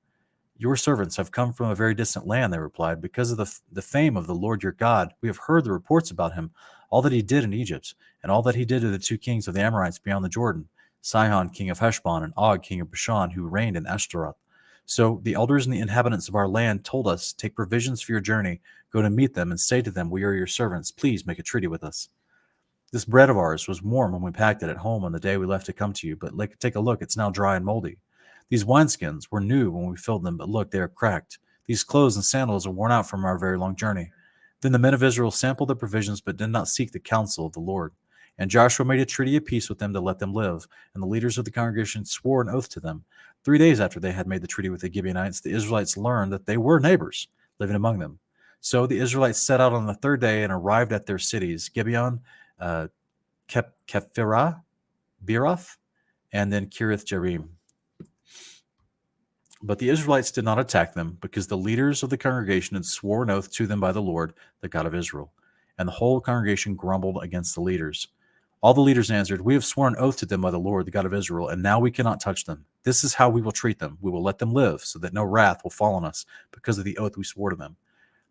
Your servants have come from a very distant land, they replied. Because of the fame of the Lord your God, we have heard the reports about him, all that he did in Egypt, and all that he did to the 2 kings of the Amorites beyond the Jordan, Sihon, king of Heshbon, and Og, king of Bashan, who reigned in Ashtaroth. So the elders and the inhabitants of our land told us, take provisions for your journey, go to meet them, and say to them, we are your servants. Please make a treaty with us. This bread of ours was warm when we packed it at home on the day we left to come to you, but take a look, it's now dry and moldy. These wineskins were new when we filled them, but look, they are cracked. These clothes and sandals are worn out from our very long journey. Then the men of Israel sampled the provisions, but did not seek the counsel of the Lord. And Joshua made a treaty of peace with them to let them live, and the leaders of the congregation swore an oath to them. 3 days after they had made the treaty with the Gibeonites, the Israelites learned that they were neighbors living among them. So the Israelites set out on the third day and arrived at their cities, Gibeon, Kephirah, Beeroth, and then Kiriath Jearim. But the Israelites did not attack them, because the leaders of the congregation had sworn an oath to them by the Lord, the God of Israel. And the whole congregation grumbled against the leaders. All the leaders answered, we have sworn an oath to them by the Lord, the God of Israel, and now we cannot touch them. This is how we will treat them. We will let them live, so that no wrath will fall on us because of the oath we swore to them.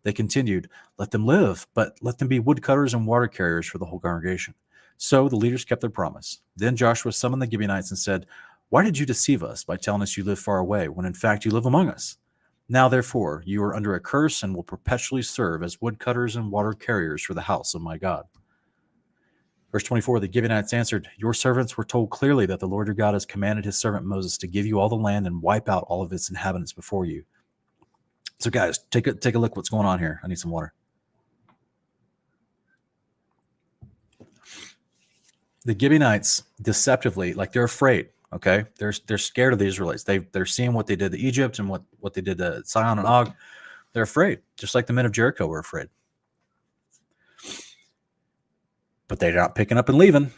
They continued, let them live, but let them be woodcutters and water carriers for the whole congregation. So the leaders kept their promise. Then Joshua summoned the Gibeonites and said, why did you deceive us by telling us you live far away, when in fact you live among us? Now, therefore, you are under a curse and will perpetually serve as woodcutters and water carriers for the house of my God. Verse 24, the Gibeonites answered, your servants were told clearly that the Lord your God has commanded his servant Moses to give you all the land and wipe out all of its inhabitants before you. So guys, take a look what's going on here. I need some water. The Gibeonites, deceptively, like they're afraid. Okay, they're scared of the Israelites. They're seeing what they did to Egypt and what they did to Sihon and Og. They're afraid, just like the men of Jericho were afraid. But they're not picking up and leaving.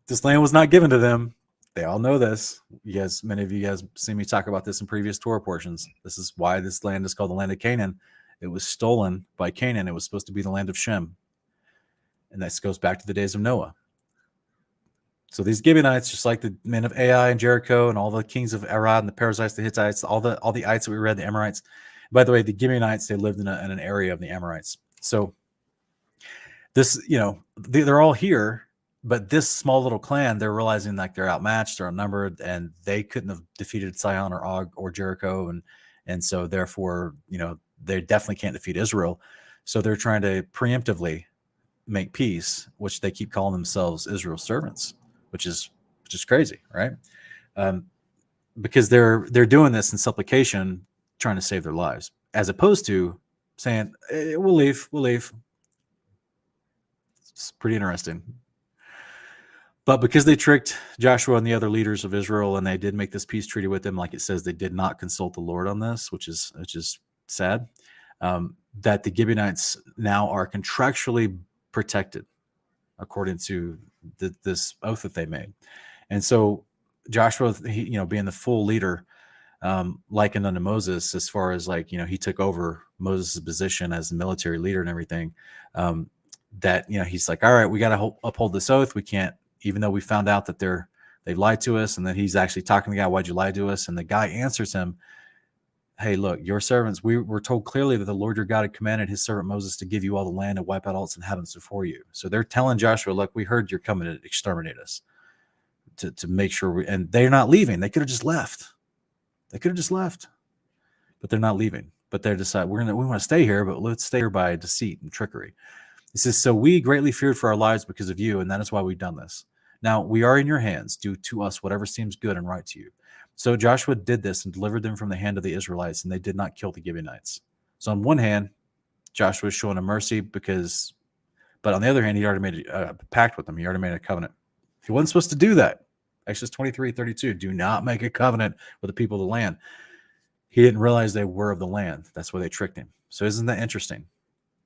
This land was not given to them. They all know this. You guys, many of you guys seen me talk about this in previous Torah portions. This is why this land is called the land of Canaan. It was stolen by Canaan. It was supposed to be the land of Shem. And this goes back to the days of Noah. So these Gibeonites, just like the men of Ai and Jericho and all the kings of Arad and the Perizzites, the Hittites, all the ites that we read, the Amorites. By the way, the Gibeonites, they lived in an area of the Amorites. So this, they're all here, but this small little clan, they're realizing like they're outmatched, they're outnumbered, and they couldn't have defeated Sihon or Og or Jericho, and so therefore, they definitely can't defeat Israel. So they're trying to preemptively make peace, which they keep calling themselves Israel's servants. Which is crazy, right? Because they're doing this in supplication, trying to save their lives, as opposed to saying, we'll leave. It's pretty interesting. But because they tricked Joshua and the other leaders of Israel, and they did make this peace treaty with them, like it says, they did not consult the Lord on this, which is sad, that the Gibeonites now are contractually protected according to this oath that they made. And so Joshua, being the full leader, likened unto Moses, as far as he took over Moses' position as the military leader and everything, that, he's like, all right, we got to uphold this oath. We can't, even though we found out that they've lied to us, and then he's actually talking to the guy, why'd you lie to us? And the guy answers him, hey, look, your servants, we were told clearly that the Lord your God had commanded his servant Moses to give you all the land and wipe out all its inhabitants before you. So they're telling Joshua, look, we heard you're coming to exterminate us, to make sure and they're not leaving. They could have just left. But they're not leaving. But they're deciding, we want to stay here, but let's stay here by deceit and trickery. He says, so we greatly feared for our lives because of you, and that is why we've done this. Now we are in your hands. Do to us whatever seems good and right to you. So Joshua did this and delivered them from the hand of the Israelites, and they did not kill the Gibeonites. So on one hand, Joshua is showing a mercy but on the other hand, he already made a pact with them. He already made a covenant. He wasn't supposed to do that. Exodus 23:32, do not make a covenant with the people of the land. He didn't realize they were of the land. That's why they tricked him. So isn't that interesting?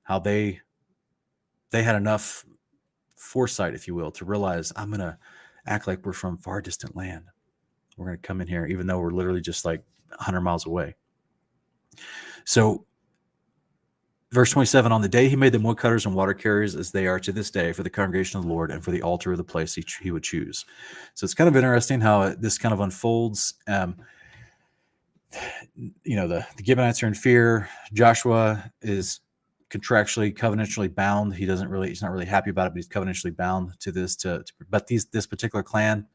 How they had enough foresight, if you will, to realize I'm going to act like we're from far distant land. We're going to come in here, even though we're literally just like 100 miles away. So verse 27, on the day he made them woodcutters and water carriers as they are to this day for the congregation of the Lord and for the altar of the place he would choose. So it's kind of interesting how this kind of unfolds. The Gibeonites are in fear. Joshua is contractually, covenantally bound. He's not really happy about it, but he's covenantally bound to this. But this particular clan,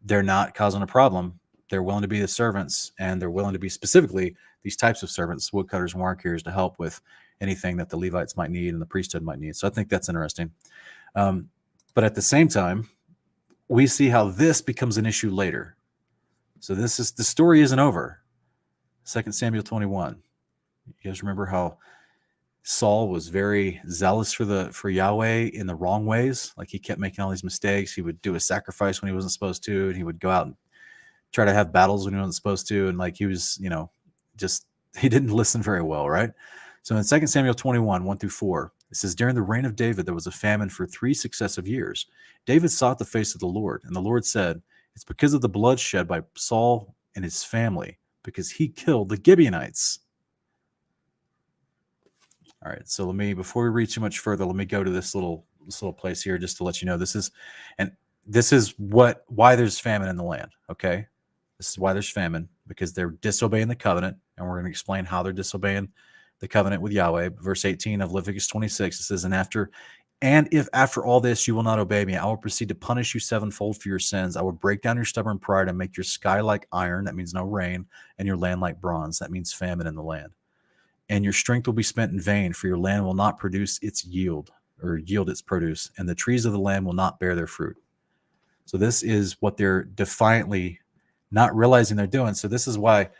they're not causing a problem. they're willing to be the servants, and they're willing to be specifically these types of servants, woodcutters and wire carriers, to help with anything that the Levites might need and the priesthood might need. So I think that's interesting. But at the same time, we see how this becomes an issue later. So the story isn't over. 2 Samuel 21. You guys remember how Saul was very zealous for Yahweh in the wrong ways? Like, he kept making all these mistakes. He would do a sacrifice when he wasn't supposed to, and he would go out and try to have battles when he wasn't supposed to. And like, he was, he didn't listen very well, right? So in 2 Samuel 21, 1-4, it says, during the reign of David, there was a famine for 3 successive years. David sought the face of the Lord, and the Lord said, it's because of the blood shed by Saul and his family, because he killed the Gibeonites. All right, so before we read too much further, let me go to this little place here just to let you know this is why there's famine in the land. Okay, this is why there's famine, because they're disobeying the covenant, and we're going to explain how they're disobeying the covenant with Yahweh. Verse 18 of Leviticus 26, it says, and if after all this you will not obey me, I will proceed to punish you sevenfold for your sins. I will break down your stubborn pride and make your sky like iron, that means no rain, and your land like bronze, that means famine in the land. And your strength will be spent in vain, for your land will not produce its yield its produce, and the trees of the land will not bear their fruit. So this is what they're defiantly not realizing they're doing. So this is why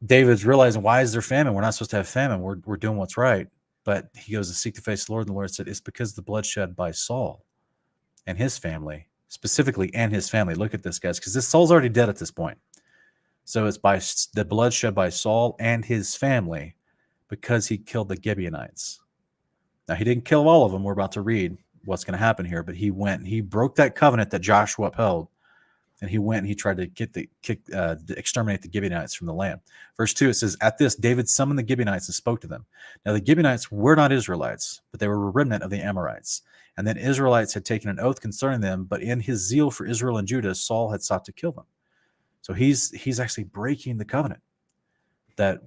David's realizing, why is there famine? We're not supposed to have famine. We're doing what's right. But he goes to seek the face of the Lord, and the Lord said, it's because of the blood shed by Saul and his family, specifically, and his family. Look at this, guys, because Saul's already dead at this point. So it's by the blood shed by Saul and his family, because he killed the Gibeonites. Now, he didn't kill all of them. We're about to read what's going to happen here, but he broke that covenant that Joshua upheld, and he went and he tried to exterminate the Gibeonites from the land. Verse 2, it says, at this, David summoned the Gibeonites and spoke to them. Now, the Gibeonites were not Israelites, but they were a remnant of the Amorites. And then Israelites had taken an oath concerning them, but in his zeal for Israel and Judah, Saul had sought to kill them. So he's actually breaking the covenant. That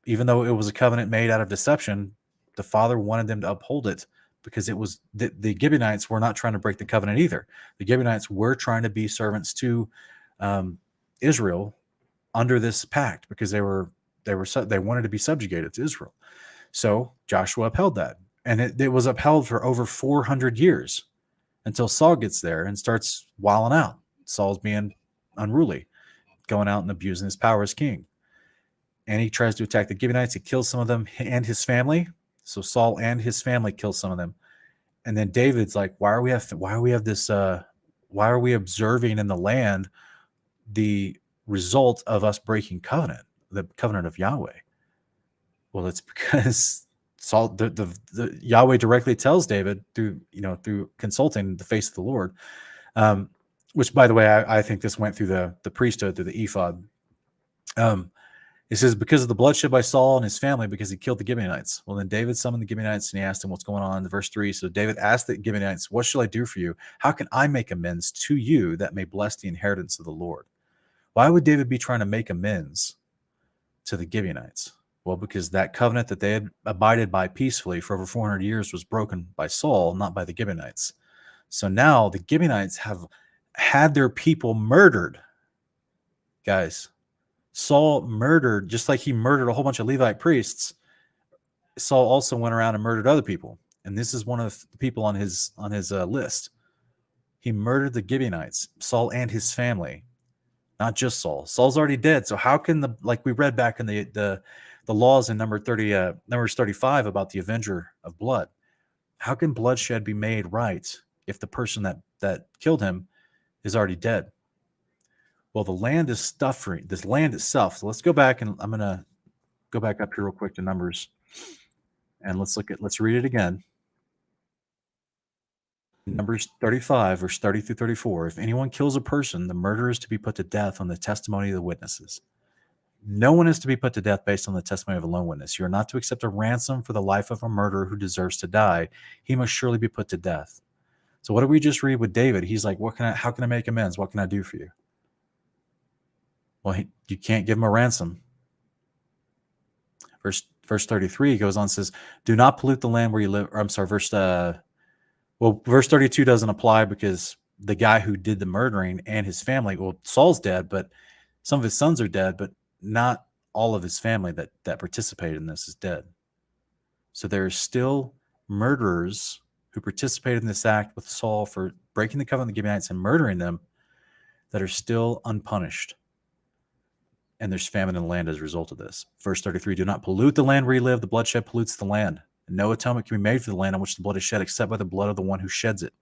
even though it was a covenant made out of deception, the Father wanted them to uphold it, because it was the Gibeonites were not trying to break the covenant either. The Gibeonites were trying to be servants to Israel under this pact, because they wanted to be subjugated to Israel. So Joshua upheld that, and it was upheld for over 400 years until Saul gets there and starts wilding out. Saul's being unruly, going out and abusing his power as king. And he tries to attack the Gibeonites. He kills some of them and his family. So Saul and his family kill some of them. And then David's like, why are we observing in the land the result of us breaking covenant, the covenant of Yahweh? Well, it's because Saul, the Yahweh directly tells David through consulting the face of the Lord, which, by the way, I think this went through the priesthood, through the ephod. It says, because of the bloodshed by Saul and his family, because he killed the Gibeonites. Well, then David summoned the Gibeonites, and he asked them what's going on. Verse 3, so David asked the Gibeonites, what shall I do for you? How can I make amends to you that may bless the inheritance of the Lord? Why would David be trying to make amends to the Gibeonites? Well, because that covenant that they had abided by peacefully for over 400 years was broken by Saul, not by the Gibeonites. So now the Gibeonites have had their people murdered. Guys, Saul murdered, just like he murdered a whole bunch of Levite priests, Saul also went around and murdered other people. And this is one of the people on his list. He murdered the Gibeonites, Saul and his family, not just Saul. Saul's already dead. So how can like we read back in the laws in Numbers 35 about the avenger of blood, how can bloodshed be made right if the person that killed him is already dead? Well, the land is suffering. This land itself. So let's go back, and I'm going to go back up here real quick to Numbers, and let's read it again. Numbers 35, verse 30 through 34. If anyone kills a person, the murderer is to be put to death on the testimony of the witnesses. No one is to be put to death based on the testimony of a lone witness. You are not to accept a ransom for the life of a murderer who deserves to die. He must surely be put to death. So what did we just read with David? He's like, how can I make amends? What can I do for you? Well, you can't give him a ransom. Verse 33 goes on and says, do not pollute the land where you live. Or I'm sorry, verse 32 doesn't apply because the guy who did the murdering and his family. Well, Saul's dead, but some of his sons are dead, but not all of his family that participated in this is dead. So there are still murderers who participated in this act with Saul for breaking the covenant of the Gibeonites and murdering them that are still unpunished. And there's famine in the land as a result of this. Verse 33, do not pollute the land where you live. The bloodshed pollutes the land. And no atonement can be made for the land on which the blood is shed except by the blood of the one who sheds it.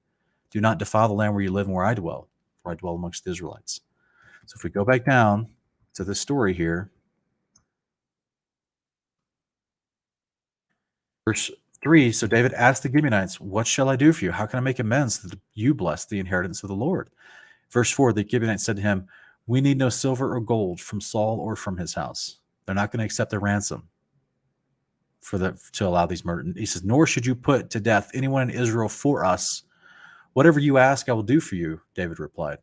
Do not defile the land where you live and where I dwell, for I dwell amongst the Israelites. So if we go back down to this story here, verse 3, so David asked the Gibeonites, what shall I do for you? How can I make amends that you bless the inheritance of the Lord? Verse 4, the Gibeonites said to him, we need no silver or gold from Saul or from his house. They're not going to accept their ransom to allow these murders. He says, nor should you put to death anyone in Israel for us. Whatever you ask, I will do for you, David replied.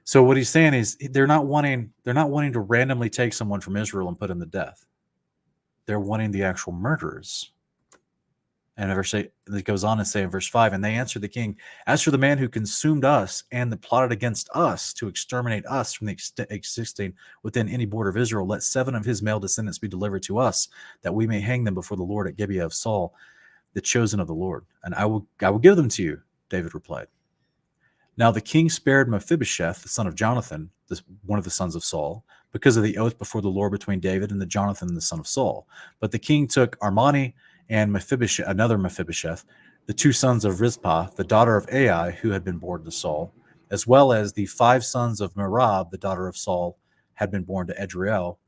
So what he's saying is they're not wanting to randomly take someone from Israel and put him to death. They're wanting the actual murderers. And it goes on to say in verse 5, and they answered the king, as for the man who consumed us and that plotted against us to exterminate us from the existing within any border of Israel, let 7 of his male descendants be delivered to us, that we may hang them before the Lord at Gibeah of Saul, the chosen of the Lord. And I will give them to you, David replied. Now the king spared Mephibosheth, the son of Jonathan, one of the sons of Saul, because of the oath before the Lord between David and the Jonathan, the son of Saul. But the king took Armani and Mephibosheth, another Mephibosheth, the 2 sons of Rizpah, the daughter of Ai, who had been born to Saul, as well as the 5 sons of Merab, the daughter of Saul, had been born to Edriel,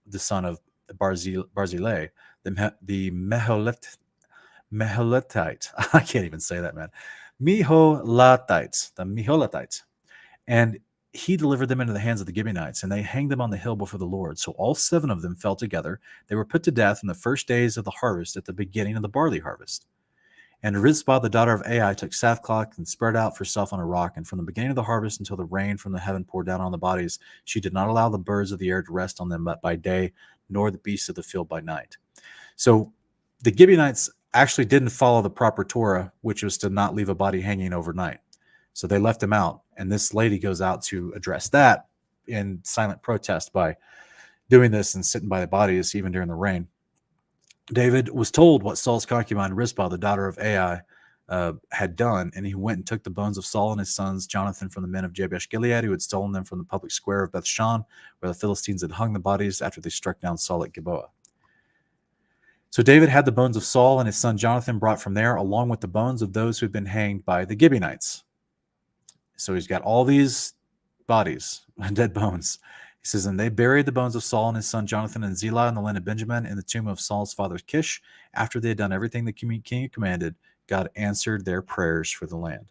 the son of Barzillai, the Meholetite. I can't even say that, man. The Meholatites. And he delivered them into the hands of the Gibeonites, and they hanged them on the hill before the Lord. So all 7 of them fell together. They were put to death in the first days of the harvest, at the beginning of the barley harvest. And Rizpah, the daughter of Ai, took sackcloth and spread out for herself on a rock. And from the beginning of the harvest until the rain from the heaven poured down on the bodies, she did not allow the birds of the air to rest on them by day, nor the beasts of the field by night. So the Gibeonites actually didn't follow the proper Torah, which was to not leave a body hanging overnight. So they left him out. And this lady goes out to address that in silent protest by doing this and sitting by the bodies even during the rain. David was told what Saul's concubine Rizpah, the daughter of Ai, had done, and he went and took the bones of Saul and his sons, Jonathan, from the men of Jabesh Gilead, who had stolen them from the public square of Bethshan, where the Philistines had hung the bodies after they struck down Saul at Gilboa. So David had the bones of Saul and his son Jonathan brought from there, along with the bones of those who had been hanged by the Gibeonites. So he's got all these bodies, dead bones. He says, and they buried the bones of Saul and his son Jonathan in Zelah in the land of Benjamin in the tomb of Saul's father Kish. After they had done everything the king had commanded, God answered their prayers for the land.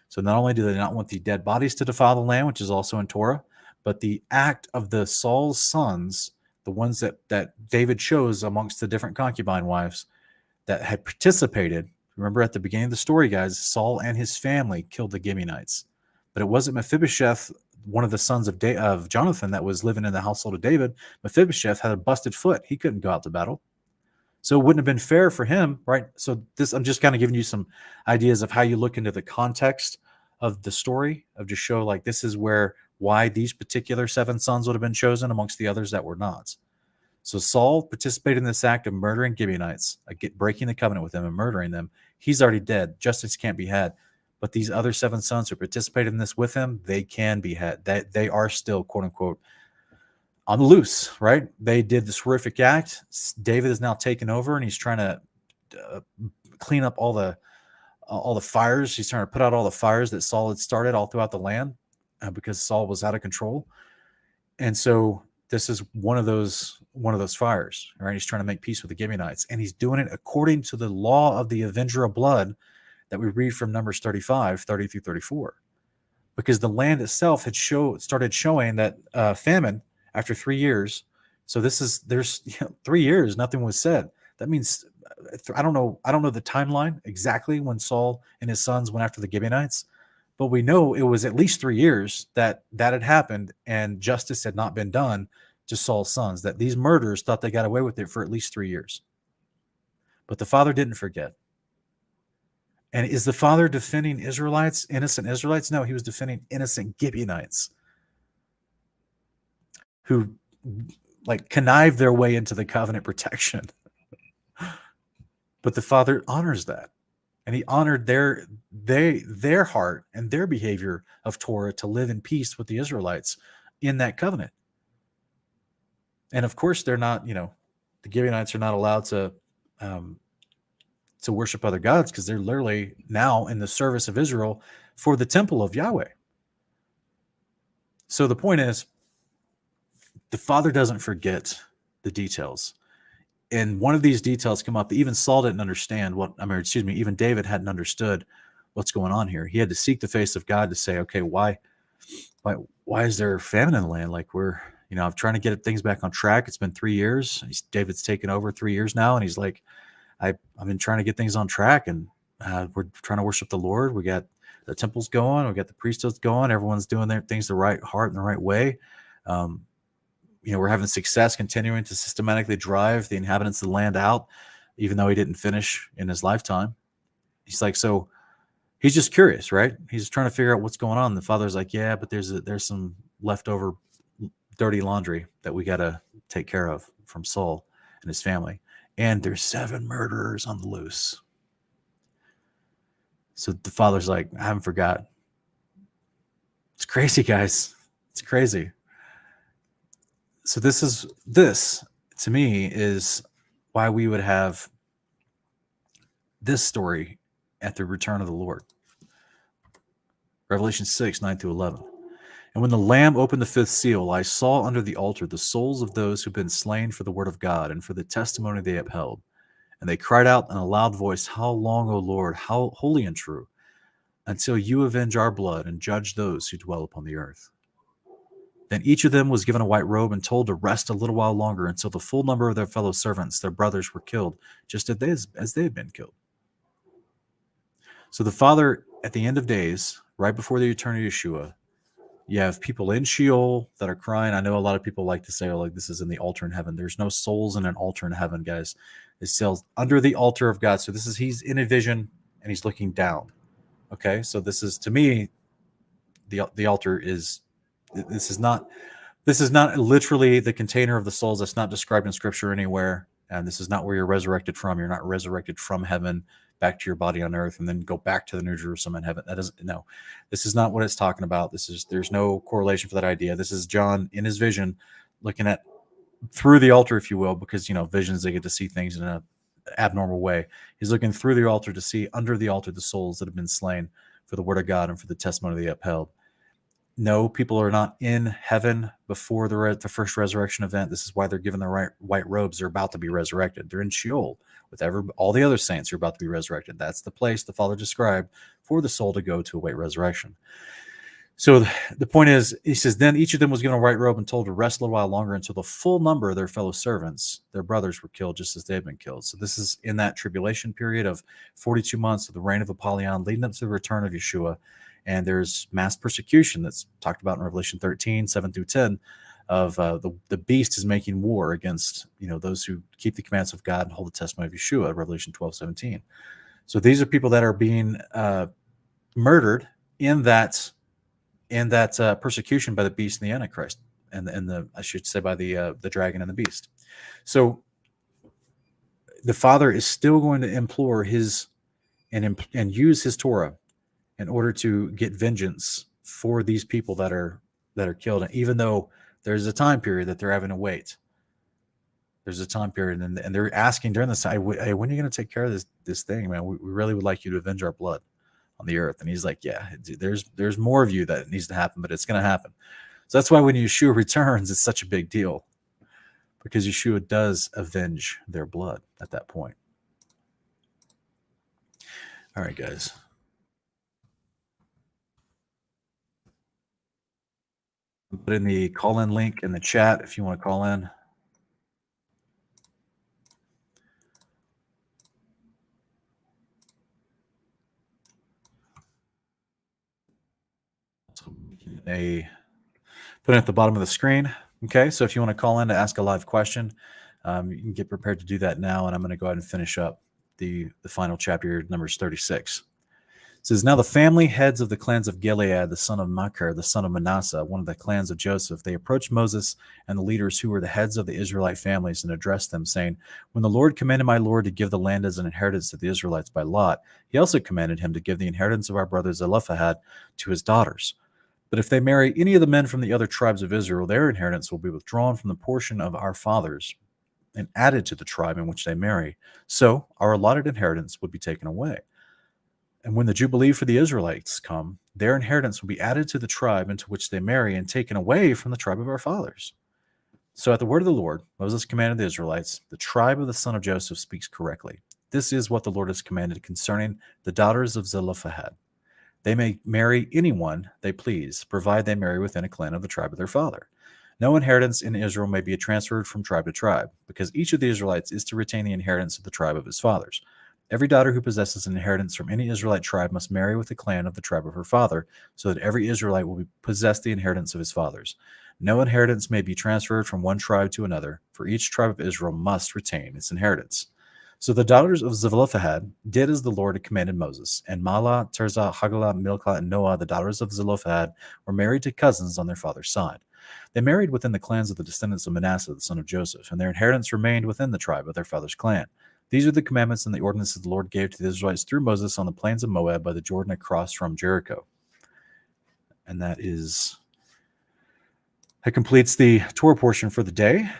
So not only do they not want the dead bodies to defile the land, which is also in Torah, but the act of the Saul's sons, the ones that David chose amongst the different concubine wives that had participated. Remember at the beginning of the story, guys, Saul and his family killed the Gibeonites. But it wasn't Mephibosheth, one of the sons of Jonathan, that was living in the household of David. Mephibosheth had a busted foot. He couldn't go out to battle. So it wouldn't have been fair for him, right? So I'm just kind of giving you some ideas of how you look into the context of the story, of just show like this is why these particular 7 sons would have been chosen amongst the others that were not. So Saul participated in this act of murdering Gibeonites, breaking the covenant with them and murdering them. He's already dead. Justice can't be had. But these other 7 sons who participated in this with him, they can be had. They are still, quote unquote, on the loose, right? They did this horrific act. David is now taken over, and he's trying to clean up all the fires. He's trying to put out all the fires that Saul had started all throughout the land because Saul was out of control. And so this is one of those fires, right? He's trying to make peace with the Gibeonites, and he's doing it according to the law of the avenger of blood that we read from Numbers 35, 30 through 34. Because the land itself had started showing that famine after 3 years. So there's 3 years, nothing was said. That means I don't know the timeline exactly when Saul and his sons went after the Gibeonites, but we know it was at least 3 years that had happened, and justice had not been done to Saul's sons, that these murderers thought they got away with it for at least 3 years. But the Father didn't forget. And is the father defending Israelites, innocent Israelites? No, he was defending innocent Gibeonites who like connived their way into the covenant protection. But the father honors that. And he honored their heart and their behavior of Torah to live in peace with the Israelites in that covenant. And of course, they're not, the Gibeonites are not allowed to worship other gods because they're literally now in the service of Israel for the temple of Yahweh. So the point is, the father doesn't forget the details. And one of these details come up that even Saul didn't understand even David hadn't understood what's going on here. He had to seek the face of God to say, okay, why is there famine in the land? Like I'm trying to get things back on track. It's been 3 years. David's taken over 3 years now. And he's like, I've been trying to get things on track, and we're trying to worship the Lord. We got the temples going. We got the priesthoods going. Everyone's doing their things the right heart and the right way. We're having success continuing to systematically drive the inhabitants of the land out, even though he didn't finish in his lifetime. He's like, so he's just curious, right? He's trying to figure out what's going on. The father's like, yeah, but there's some leftover dirty laundry that we got to take care of from Saul and his family. And there's 7 murderers on the loose. So the father's like, I haven't forgot. It's crazy, guys. It's crazy. So this to me is why we would have this story at the return of the Lord. Revelation 6, 9-11. And when the Lamb opened the 5th seal, I saw under the altar the souls of those who've been slain for the word of God and for the testimony they upheld. And they cried out in a loud voice, how long, O Lord, how holy and true, until you avenge our blood and judge those who dwell upon the earth. Then each of them was given a white robe and told to rest a little while longer until the full number of their fellow servants, their brothers, were killed, just as they had been killed. So the Father, at the end of days, right before the return of Yeshua, you have people in Sheol that are crying. I know a lot of people like to say, this is in the altar in heaven. There's no souls in an altar in heaven, guys. It's still under the altar of God. So he's in a vision and he's looking down. Okay, so this is, to me, the altar is. This is not literally the container of the souls. That's not described in Scripture anywhere. And this is not where you're resurrected from. You're not resurrected from heaven back to your body on earth and then go back to the New Jerusalem in heaven. This is not what it's talking about. There's no correlation for that idea. This is John in his vision looking at through the altar, if you will, because, visions, they get to see things in an abnormal way. He's looking through the altar to see under the altar the souls that have been slain for the word of God and for the testimony they upheld. No, people are not in heaven before the first resurrection event. This is why they're given the right white robes. They're about to be resurrected. They're in Sheol with all the other saints who are about to be resurrected. That's the place the Father described for the soul to go to await resurrection. So the point is, he says, then each of them was given a white robe and told to rest a little while longer until the full number of their fellow servants, their brothers, were killed just as they had been killed. So this is in that tribulation period of 42 months of the reign of Apollyon leading up to the return of Yeshua. And there's mass persecution that's talked about in Revelation 13, 7-10, of the beast is making war against those who keep the commands of God and hold the testimony of Yeshua, Revelation 12-17. So these are people that are being murdered in that persecution by the beast and the Antichrist, and the I should say by the dragon and the beast. So the Father is still going to implore his and use his Torah in order to get vengeance for these people that are killed. And even though there's a time period that they're having to wait, there's a time period, and they're asking during this, hey, when are you going to take care of this thing, man? We really would like you to avenge our blood on the earth. And he's like, yeah, there's more of you that needs to happen, but it's going to happen. So that's why when Yeshua returns, it's such a big deal, because Yeshua does avenge their blood at that point. All right, guys. Put in the call-in link in the chat if you want to call in. Put it at the bottom of the screen. Okay, so if you want to call in to ask a live question, you can get prepared to do that now, and I'm going to go ahead and finish up the final chapter, Numbers 36. It says, now the family heads of the clans of Gilead, the son of Machir, the son of Manasseh, one of the clans of Joseph, they approached Moses and the leaders who were the heads of the Israelite families and addressed them, saying, when the Lord commanded my Lord to give the land as an inheritance to the Israelites by lot, he also commanded him to give the inheritance of our brother Zelophehad to his daughters. But if they marry any of the men from the other tribes of Israel, their inheritance will be withdrawn from the portion of our fathers and added to the tribe in which they marry. So our allotted inheritance would be taken away. And when the Jubilee for the Israelites come, their inheritance will be added to the tribe into which they marry and taken away from the tribe of our fathers. So at the word of the Lord, Moses commanded the Israelites, the tribe of the son of Joseph speaks correctly. This is what the Lord has commanded concerning the daughters of Zelophehad. They may marry anyone they please, provided they marry within a clan of the tribe of their father. No inheritance in Israel may be transferred from tribe to tribe, because each of the Israelites is to retain the inheritance of the tribe of his fathers. Every daughter who possesses an inheritance from any Israelite tribe must marry with the clan of the tribe of her father, so that every Israelite will possess the inheritance of his fathers. No inheritance may be transferred from one tribe to another, for each tribe of Israel must retain its inheritance. So the daughters of Zelophehad did as the Lord had commanded Moses, and Mahlah, Tirzah, Hagilah, Milcah, and Noah, the daughters of Zelophehad, were married to cousins on their father's side. They married within the clans of the descendants of Manasseh, the son of Joseph, and their inheritance remained within the tribe of their father's clan. These are the commandments and the ordinances the Lord gave to the Israelites through Moses on the plains of Moab by the Jordan across from Jericho. And that completes the Torah portion for the day.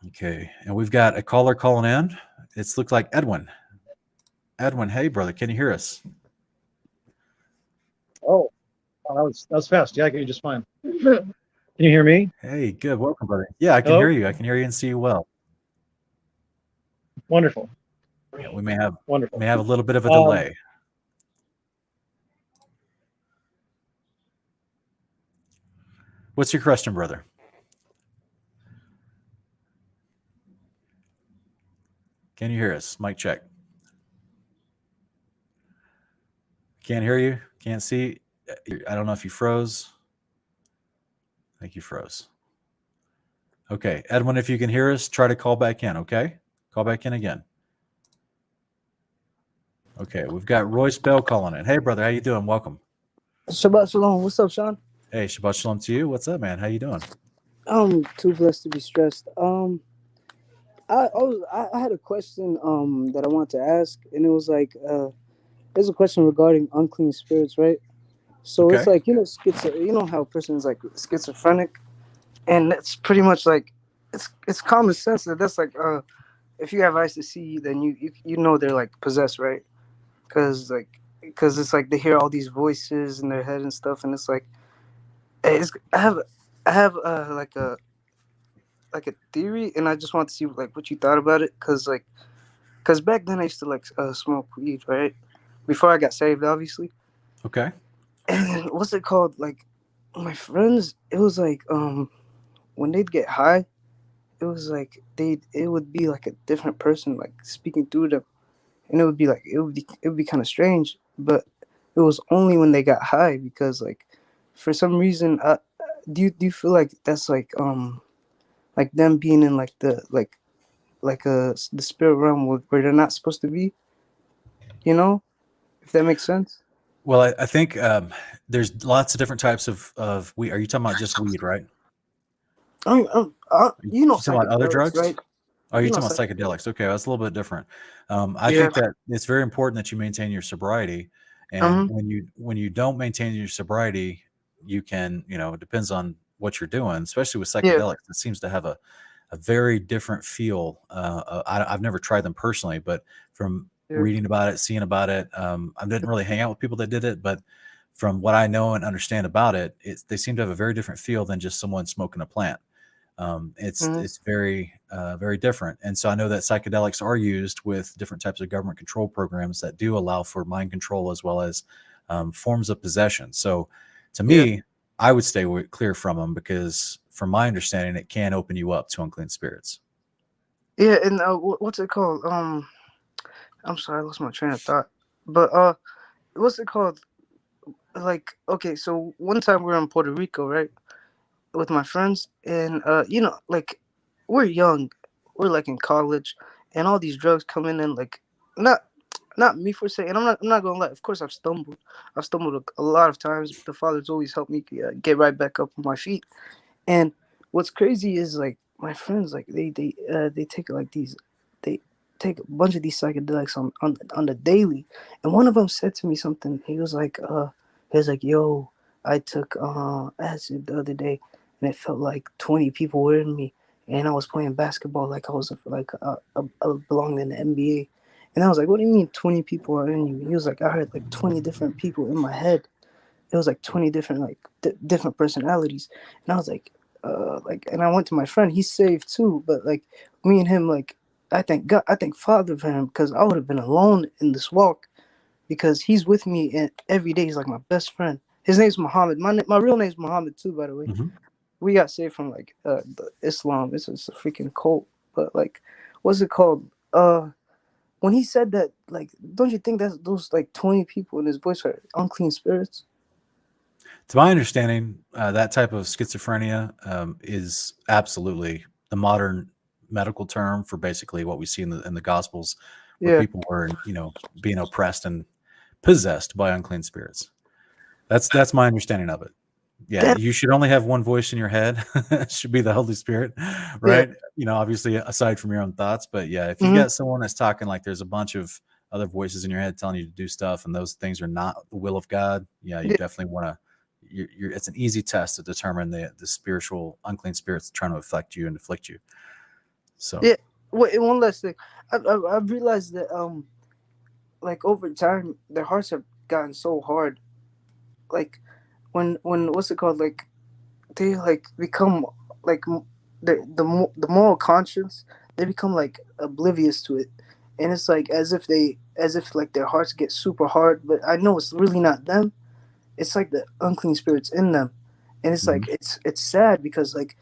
Okay, and we've got a caller calling in. It looks like Edwin. Edwin, hey, brother, can you hear us?
Oh, that was fast. Yeah, I can hear you just fine. Can you hear me?
Hey, good. Welcome, brother. Yeah, I can
Hello?
hear you. I can hear you and see you well.
Wonderful.
Yeah, we may have
Wonderful.
a little bit of a delay. What's your question, brother? Can you hear us? Mic check. Can't hear you. Can't see. I don't know if you froze. I think you froze. Okay, Edwin, if you can hear us, try to call back in, okay? Call back in again. Okay, we've got Royce Bell calling in. Hey, brother, how you doing? Welcome.
Shabbat shalom. What's up, Sean?
Hey, Shabbat shalom to you. What's up, man? How you doing?
Too blessed to be stressed. I had a question that I wanted to ask, and it was like there's a question regarding unclean spirits, right? So it's
Okay.
like you know how a person is like schizophrenic, and that's pretty much like it's common sense that's like if you have eyes to see, then you know they're like possessed, right? Because it's like they hear all these voices in their head and stuff, and it's like I have like a theory, and I just want to see like what you thought about it, because back then I used to like smoke weed, right? Before I got saved, obviously.
Okay.
And what's it called? Like my friends, it was like when they'd get high, it was like it would be like a different person like speaking through them, and it would be kind of strange, but it was only when they got high, because like for some reason, do you feel like that's like them being in like the the spirit realm where they're not supposed to be, you know, if that makes sense?
Well, I think there's lots of different types of weed. Are you talking about just weed, right?
I mean, you know,
You talking about other
psychedelics,
drugs?
right?
Oh, you're
You know,
talking about psychedelics. Okay, that's a little bit different. I
yeah.
think that it's very important that you maintain your sobriety, and
Uh-huh.
when you don't maintain your sobriety, you can, it depends on what you're doing, especially with
Yeah.
psychedelics. It seems to have a very different feel. I've never tried them personally, but from
Yeah.
reading about it, seeing about it, I didn't really hang out with people that did it, but from what I know and understand about it, they seem to have a very different feel than just someone smoking a plant.
Uh-huh.
It's very very different, and so I know that psychedelics are used with different types of government control programs that do allow for mind control as well as forms of possession. So, to
Yeah.
me, I would stay clear from them because, from my understanding, it can open you up to unclean spirits.
Yeah. And what's it called? I'm sorry, I lost my train of thought. But what's it called? Like, okay, so one time we were in Puerto Rico, right, with my friends, and you know, like we're young, we're like in college, and all these drugs come in, and like not not me for saying. I'm not gonna lie. Of course, I've stumbled. I've stumbled a lot of times. But the Father's always helped me get right back up on my feet. And what's crazy is like my friends, like they take like they take a bunch of these psychedelics on the daily. And one of them said to me something. He was like, yo, I took acid the other day, and it felt like 20 people were in me, and I was playing basketball like I was I belonged in the NBA. And I was like, what do you mean 20 people are in you? He was like, I heard like 20 different people in my head. It was like 20 different like different personalities. And I was and I went to my friend. He's saved too, but like me and him, like I thank God, I thank Father for him, because I would have been alone in this walk, because he's with me and every day. He's like my best friend. His name's Muhammad. My real name's Muhammad too, by the way.
Mm-hmm.
We got saved from like the Islam. It's a freaking cult. But like, what's it called? When he said that, like, don't you think that those like 20 people in his voice are unclean spirits?
To my understanding, that type of schizophrenia is absolutely the modern medical term for basically what we see in the Gospels, where
Yeah.
people were, being oppressed and possessed by unclean spirits. That's my understanding of it. Yeah,
Damn.
you should only have one voice in your head. It should be the Holy Spirit, right? Obviously aside from your own thoughts. But yeah, if you got someone that's talking like there's a bunch of other voices in your head telling you to do stuff, and those things are not the will of God, yeah, you definitely want to. It's an easy test to determine the spiritual unclean spirits trying to affect you and afflict you. So
Yeah. Wait, one last thing. I've realized that like over time their hearts have gotten so hard. Like when what's it called? Like they like become like the moral conscience. They become like oblivious to it, and it's like as if like their hearts get super hard. But I know it's really not them. It's like the unclean spirits in them, and it's like it's sad, because like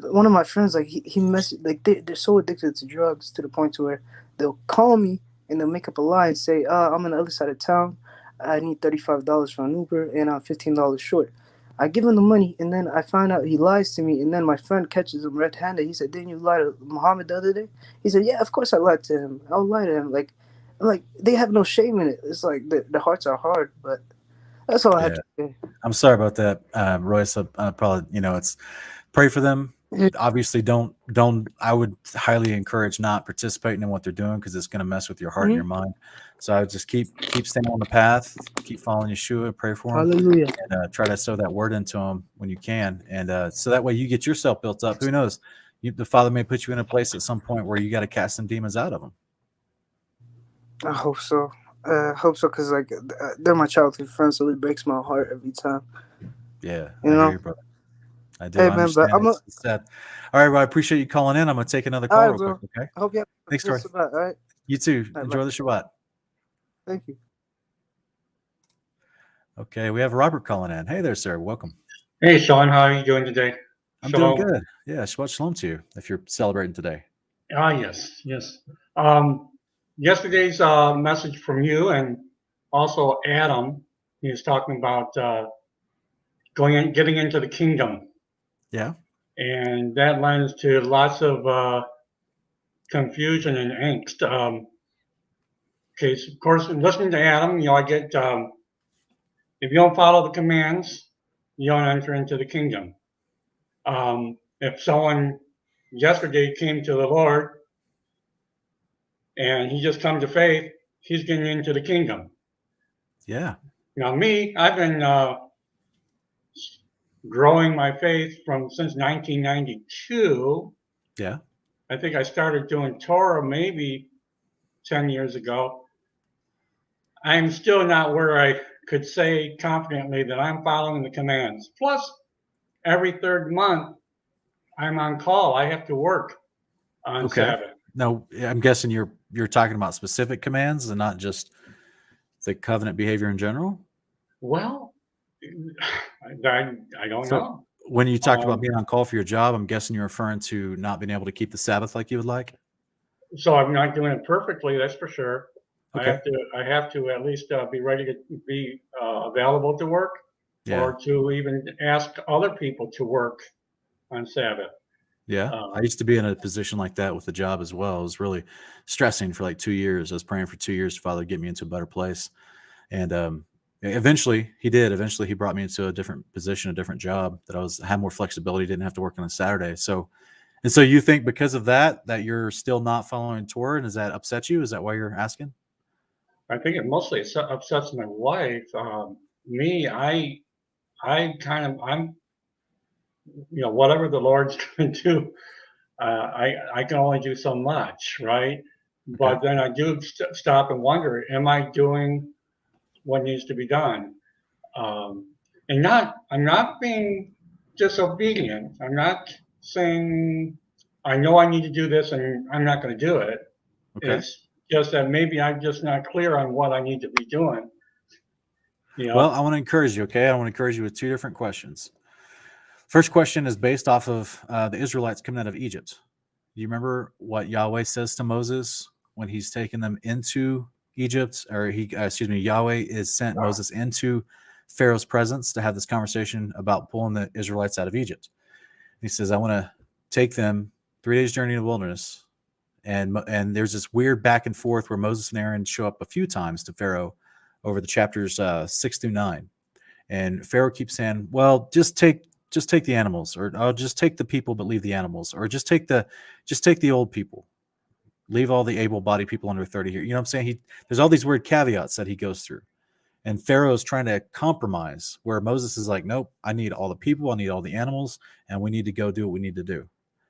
one of my friends, like he like they're so addicted to drugs to the point to where they'll call me and they'll make up a lie and say, I'm on the other side of town, I need $35 for an Uber and I'm $15 short. I give him the money, and then I find out he lies to me, and then my friend catches him red-handed. He said, didn't you lie to Muhammad the other day? He said, yeah, of course I lied to him. I'll lie to him. Like they have no shame in it. It's like the hearts are hard, but that's all I have
yeah,
to say.
I'm sorry about that, Royce. Probably it's pray for them.
Yeah.
Obviously, don't. I would highly encourage not participating in what they're doing, because it's going to mess with your heart and your mind. So I would just keep staying on the path, keep following Yeshua, pray for them,
Hallelujah.
and try to sow that word into them when you can, and so that way you get yourself built up. Who knows? The Father may put you in a place at some point where you got to cast some demons out of them.
I hope so. Because like they're my childhood friends, so it breaks my heart every time.
Yeah,
You
I
know.
hear you, brother. I do.
Hey
I
man, but
understand. It's sad. All right, well, I appreciate you calling in. I'm gonna take another
all
call
right,
real
bro.
quick. Okay.
I hope you have a
Thanks,
good
Troy.
Shabbat. All right.
You too.
All right,
Enjoy
bye.
the Shabbat.
Thank you.
Okay, we have Robert calling in. Hey there, sir. Welcome.
Hey, Sean, how are you doing today?
I'm doing
Shalom.
good. Yeah, Shabbat Shalom to you if you're celebrating today.
Yes. Yesterday's message from you, and also Adam, he was talking about getting into the kingdom,
Yeah.
and that lends to lots of confusion and angst. Okay, so of course, listening to Adam, I get if you don't follow the commands, you don't enter into the kingdom. If someone yesterday came to the Lord and he just come to faith, he's getting into the kingdom.
Yeah.
Now, me, I've been growing my faith since 1992.
Yeah.
I think I started doing Torah maybe 10 years ago. I'm still not where I could say confidently that I'm following the commands. Plus, every third month, I'm on call. I have to work on Sabbath.
No, I'm guessing you're talking about specific commands and not just the covenant behavior in general.
Well, I don't know.
When you talked about being on call for your job, I'm guessing you're referring to not being able to keep the Sabbath like you would like.
So I'm not doing it perfectly, that's for sure.
Okay.
I have to at least be ready to be available to work,
Yeah.
or to even ask other people to work on Sabbath.
Yeah. I used to be in a position like that with the job as well. It was really stressing for like 2 years. I was praying for 2 years for Father to get me into a better place. And eventually he did. Eventually he brought me into a different position, a different job that had more flexibility, didn't have to work on a Saturday. So you think because of that you're still not following Torah, and does that upset you? Is that why you're asking?
I think it mostly upsets my wife. Me, I'm, whatever the Lord's going to do, I can only do so much, right? But then I do stop and wonder, am I doing what needs to be done? I'm not being disobedient. I'm not saying I know I need to do this and I'm not going to do it.
Okay.
It's just that maybe I'm just not clear on what I need to be doing.
Well, I want to encourage you, okay? I want to encourage you with 2 different questions. First question is based off of the Israelites coming out of Egypt. Do you remember what Yahweh says to Moses when he's taking them into Egypt? Or Yahweh is sent Moses into Pharaoh's presence to have this conversation about pulling the Israelites out of Egypt. He says, I want to take them 3 days journey in the wilderness. And there's this weird back and forth where Moses and Aaron show up a few times to Pharaoh over the chapters 6 through 9. And Pharaoh keeps saying, well, just take the animals, or I'll just take the people, but leave the animals, or just take the old people, leave all the able-bodied people under 30 here. You know what I'm saying? There's all these weird caveats that he goes through. And Pharaoh's trying to compromise where Moses is like, nope, I need all the people, I need all the animals, and we need to go do what we need to do.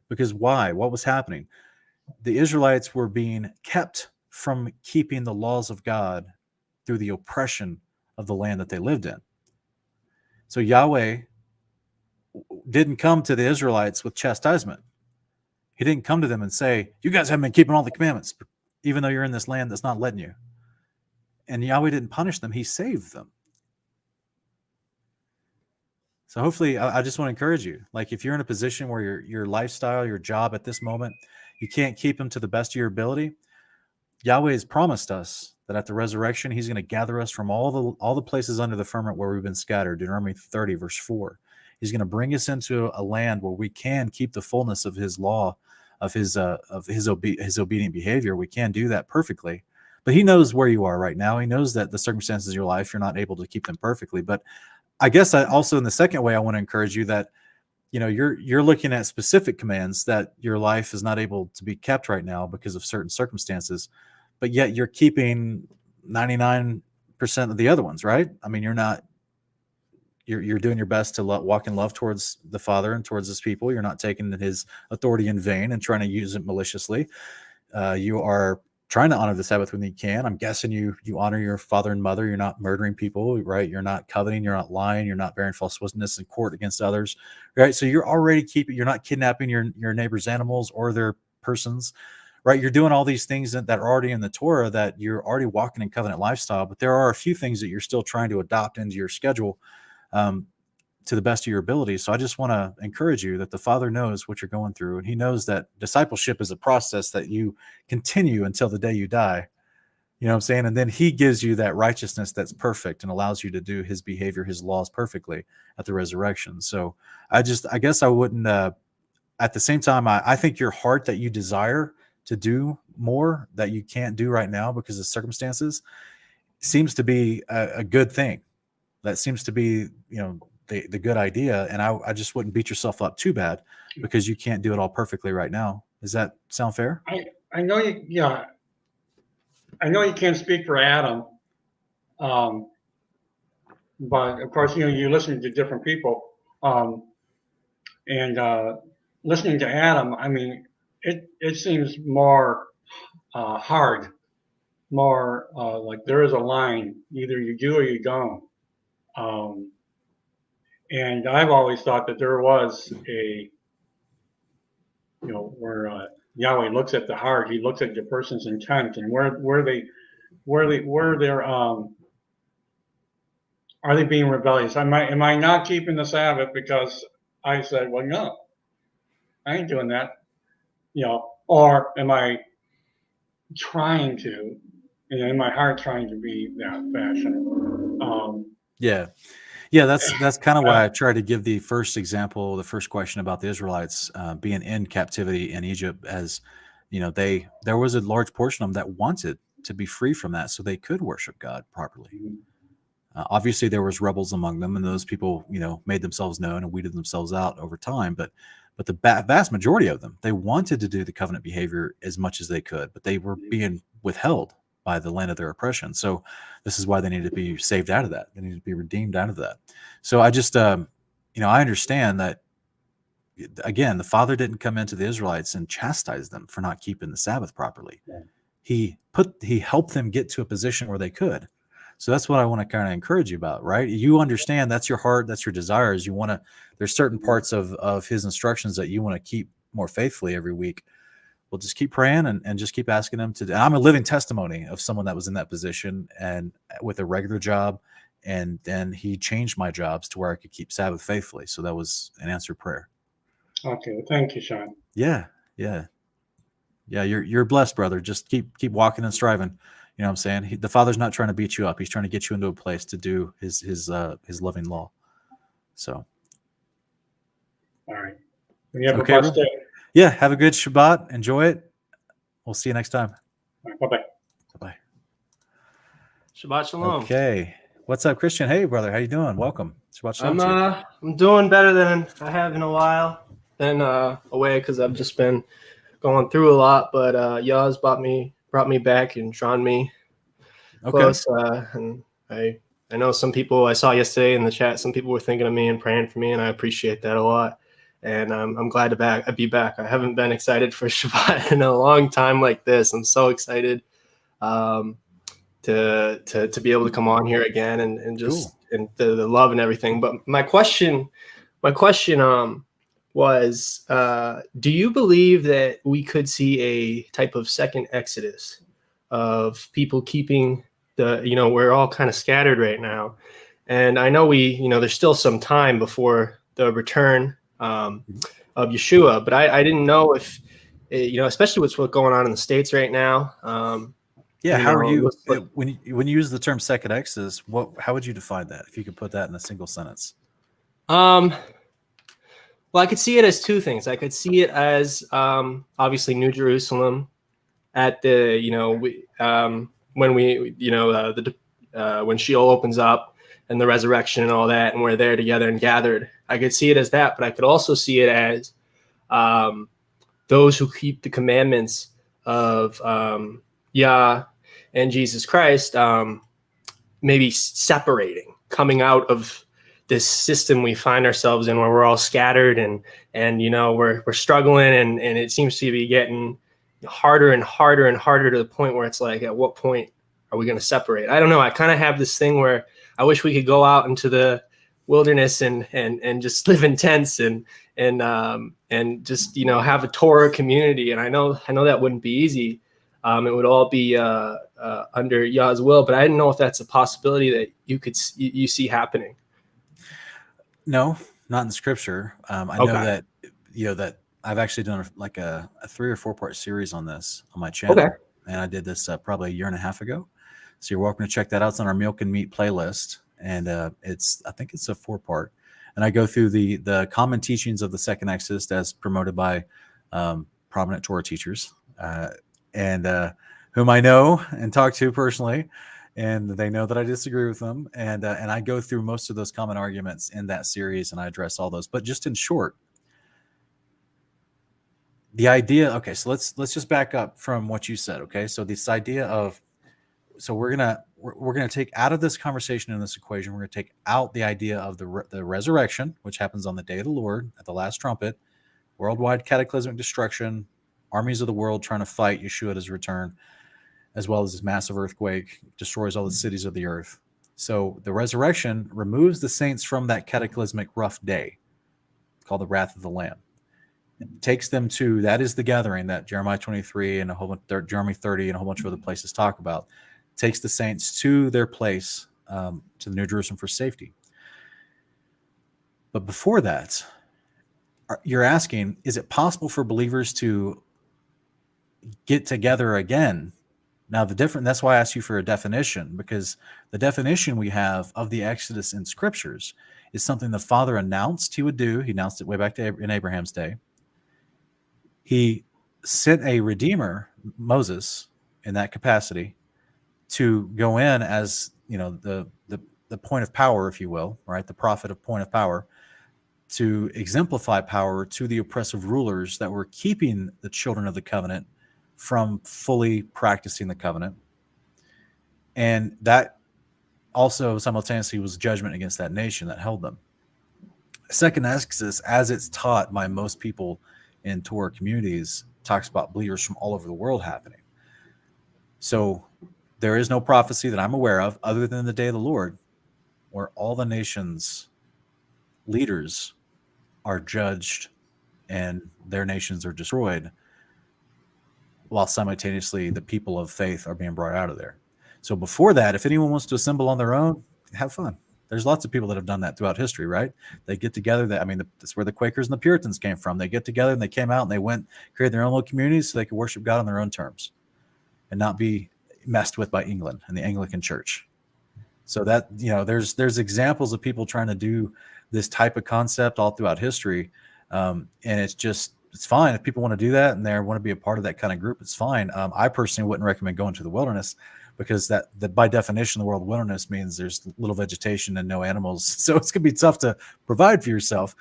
Because why? What was happening? The Israelites were being kept from keeping the laws of God through the oppression of the land that they lived in. So Yahweh didn't come to the Israelites with chastisement. He didn't come to them and say, you guys haven't been keeping all the commandments, even though you're in this land that's not letting you. And Yahweh didn't punish them. He saved them. So hopefully, I just want to encourage you. Like, if you're in a position where your lifestyle, your job at this moment, you can't keep them to the best of your ability, Yahweh has promised us that at the resurrection, he's going to gather us from all the places under the firmament where we've been scattered. Deuteronomy 30, verse 4. He's going to bring us into a land where we can keep the fullness of his law, of his obedient behavior. We can do that perfectly. But he knows where you are right now. He knows that the circumstances of your life, you're not able to keep them perfectly. But I guess also in the second way, I want to encourage you that, you're looking at specific commands that your life is not able to be kept right now because of certain circumstances, but yet you're keeping 99% of the other ones, right? I mean, you're doing your best to walk in love towards the Father and towards his people. You're not taking his authority in vain and trying to use it maliciously. You are trying to honor the Sabbath when you can. I'm guessing you honor your father and mother. You're not murdering people, right? You're not coveting. You're not lying. You're not bearing false witness in court against others, right? So you're already you're not kidnapping your neighbor's animals or their persons, right? You're doing all these things that are already in the Torah, that you're already walking in covenant lifestyle, but there are a few things that you're still trying to adopt into your schedule to the best of your ability. So I just want to encourage you that the Father knows what you're going through, and he knows that discipleship is a process that you continue until the day you die. You know what I'm saying? And then he gives you that righteousness that's perfect and allows you to do his behavior, his laws perfectly at the resurrection. So I guess I wouldn't, at the same time, I think your heart that you desire to do more that you can't do right now because of circumstances seems to be a good thing. That seems to be, the good idea. And I just wouldn't beat yourself up too bad because you can't do it all perfectly right now. Does that sound fair?
I know you, yeah. I know you can't speak for Adam, but of course, you listen to different people, and listening to Adam, I mean, it seems more hard, more like there is a line, either you do or you don't. And I've always thought that there was where Yahweh looks at the heart, he looks at the person's intent and where they're are they being rebellious? Am I not keeping the Sabbath because I said, well, no, I ain't doing that, or am I trying to, in my heart, trying to be that fashion?
Yeah. Yeah, that's kind of why I tried to give the first example, the first question about the Israelites being in captivity in Egypt, as there was a large portion of them that wanted to be free from that, so they could worship God properly. Obviously, there was rebels among them, and those people, made themselves known and weeded themselves out over time. But the vast majority of them, they wanted to do the covenant behavior as much as they could, but they were being withheld by the land of their oppression. So this is why they needed to be saved out of that. They needed to be redeemed out of that. So I just, I understand that. Again, the Father didn't come into the Israelites and chastise them for not keeping the Sabbath properly. He helped them get to a position where they could. So that's what I want to kind of encourage you about, right? You understand that's your heart, that's your desires. There's certain parts of his instructions that you want to keep more faithfully every week. Well, just keep praying and just keep asking him to. I'm a living testimony of someone that was in that position and with a regular job. And then he changed my jobs to where I could keep Sabbath faithfully. So that was an answered prayer.
Okay, thank you, Sean.
Yeah. You're blessed, brother. Just keep walking and striving. You know what I'm saying? The Father's not trying to beat you up. He's trying to get you into a place to do his loving law. So.
All right. You have
Okay,
a blessed day.
Yeah. Have a good Shabbat. Enjoy it. We'll see you next time.
All right, bye-bye.
Bye-bye.
Shabbat shalom.
Okay. What's up, Christian? Hey, brother. How you doing? Welcome. Shabbat shalom.
I'm doing better than I have in a while. Been away because I've just been going through a lot. But Yaz brought me back and drawn me close. And I know some people I saw yesterday in the chat. Some people were thinking of me and praying for me, and I appreciate that a lot. And I'm glad to be back. I haven't been excited for Shabbat in a long time like this. I'm so excited to be able to come on here again and just
Cool.
and the love and everything. But my question was, do you believe that we could see a type of second Exodus of people keeping we're all kind of scattered right now. And I know there's still some time before the return of Yeshua, but I didn't know if, especially what's going on in the States right now.
How are you, when you use the term second Exodus, how would you define that? If you could put that in a single sentence.
Well, I could see it as two things. I could see it as obviously New Jerusalem at the when Sheol opens up and the resurrection and all that, and we're there together and gathered. I could see it as that, but I could also see it as those who keep the commandments of Yah and Jesus Christ, maybe separating, coming out of this system we find ourselves in where we're all scattered and we're struggling and it seems to be getting harder and harder and harder to the point where it's like, at what point are we going to separate? I don't know. I kind of have this thing where I wish we could go out into the wilderness and just live in tents and just, have a Torah community. And I know that wouldn't be easy. It would all be under Yah's will, but I didn't know if that's a possibility that you see happening.
No, not in Scripture. I know that that I've actually done a 3 or 4 part series on this on my channel, and I did this probably a year and a half ago. So you're welcome to check that out. It's on our Milk and Meat playlist, and I think it's a 4 part, and I go through the common teachings of the second Exodus as promoted by prominent Torah teachers, and whom I know and talk to personally. And they know that I disagree with them. And I go through most of those common arguments in that series, and I address all those. But just in short, the idea. Okay, so let's just back up from what you said. Okay, so this idea of, so we're gonna take out of this conversation in this equation, we're gonna take out the idea of the resurrection, which happens on the day of the Lord at the last trumpet, worldwide cataclysmic destruction, armies of the world trying to fight Yeshua at his return, as well as this massive earthquake, destroys all the cities of the earth. So the resurrection removes the saints from that cataclysmic rough day, called the wrath of the Lamb. It takes them to, that is the gathering that Jeremiah 23 and Jeremiah 30 and a whole bunch of other places talk about. It takes the saints to their place, to the New Jerusalem for safety. But before that, you're asking, is it possible for believers to get together again Now, that's why I asked you for a definition, because the definition we have of the Exodus in scriptures is something the Father announced he would do. He announced it way back in Abraham's day. He sent a redeemer, Moses, in that capacity to go in as, the point of power, if you will, right? The prophet of point of power, to exemplify power to the oppressive rulers that were keeping the children of the covenant from fully practicing the covenant. And that also simultaneously was judgment against that nation that held them. Second Exodus, as it's taught by most people in Torah communities, talks about believers from all over the world happening. So there is no prophecy that I'm aware of other than the day of the Lord where all the nations' leaders are judged and their nations are destroyed, while simultaneously the people of faith are being brought out of there. So before that, if anyone wants to assemble on their own, have fun. There's lots of people that have done that throughout history, right? They get together. That's where the Quakers and the Puritans came from. They get together and they came out and they created their own little communities so they could worship God on their own terms and not be messed with by England and the Anglican Church. So that, there's examples of people trying to do this type of concept all throughout history. And it's fine if people want to do that and they want to be a part of that kind of group. It's fine. I personally wouldn't recommend going to the wilderness, because that by definition, the word wilderness means there's little vegetation and no animals. So it's going to be tough to provide for yourself.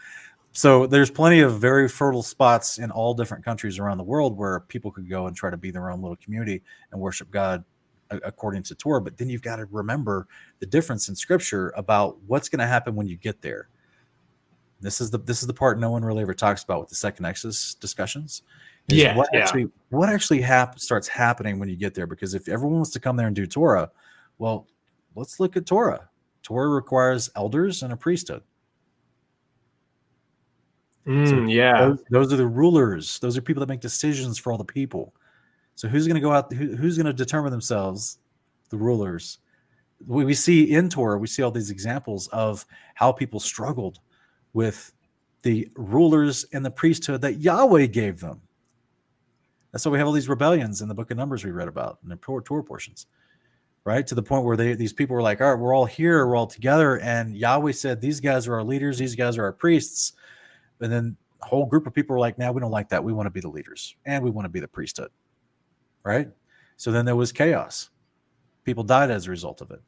So there's plenty of very fertile spots in all different countries around the world where people could go and try to be their own little community and worship God according to Torah. But then you've got to remember the difference in scripture about what's going to happen when you get there. This is the part no one really ever talks about with the second Exodus discussions. What actually starts happening when you get there? Because if everyone wants to come there and do Torah, well, let's look at Torah. Torah requires elders and a priesthood. Those are the rulers. Those are people that make decisions for all the people. So who's going to go out? Who's going to determine themselves? The rulers. We see in Torah, we see all these examples of how people struggled with the rulers and the priesthood that Yahweh gave them. That's why we have all these rebellions in the book of Numbers we read about in the Torah portions, right? To the point where these people were like, all right, we're all here, we're all together. And Yahweh said, these guys are our leaders, these guys are our priests. And then a whole group of people were like, we don't like that. We want to be the leaders and we want to be the priesthood, right? So then there was chaos. People died as a result of it.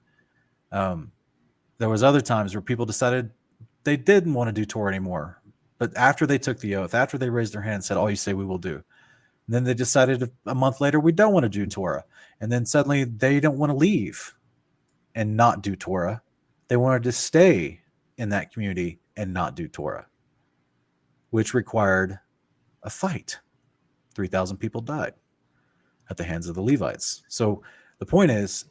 There was other times where people decided they didn't want to do Torah anymore. But after they took the oath, after they raised their hand and said, all you say we will do. And then they decided a month later, we don't want to do Torah. And then suddenly they don't want to leave and not do Torah. They wanted to stay in that community and not do Torah, which required a fight. 3,000 people died at the hands of the Levites. So the point is,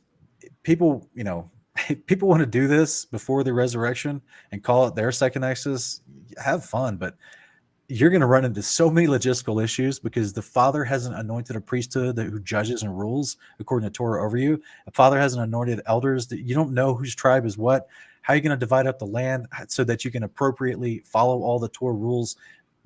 people want to do this before the resurrection and call it their second Exodus. Have fun, but you're going to run into so many logistical issues because the Father hasn't anointed a priesthood who judges and rules according to Torah over you. The Father hasn't anointed elders that you don't know whose tribe is what. How are you going to divide up the land so that you can appropriately follow all the Torah rules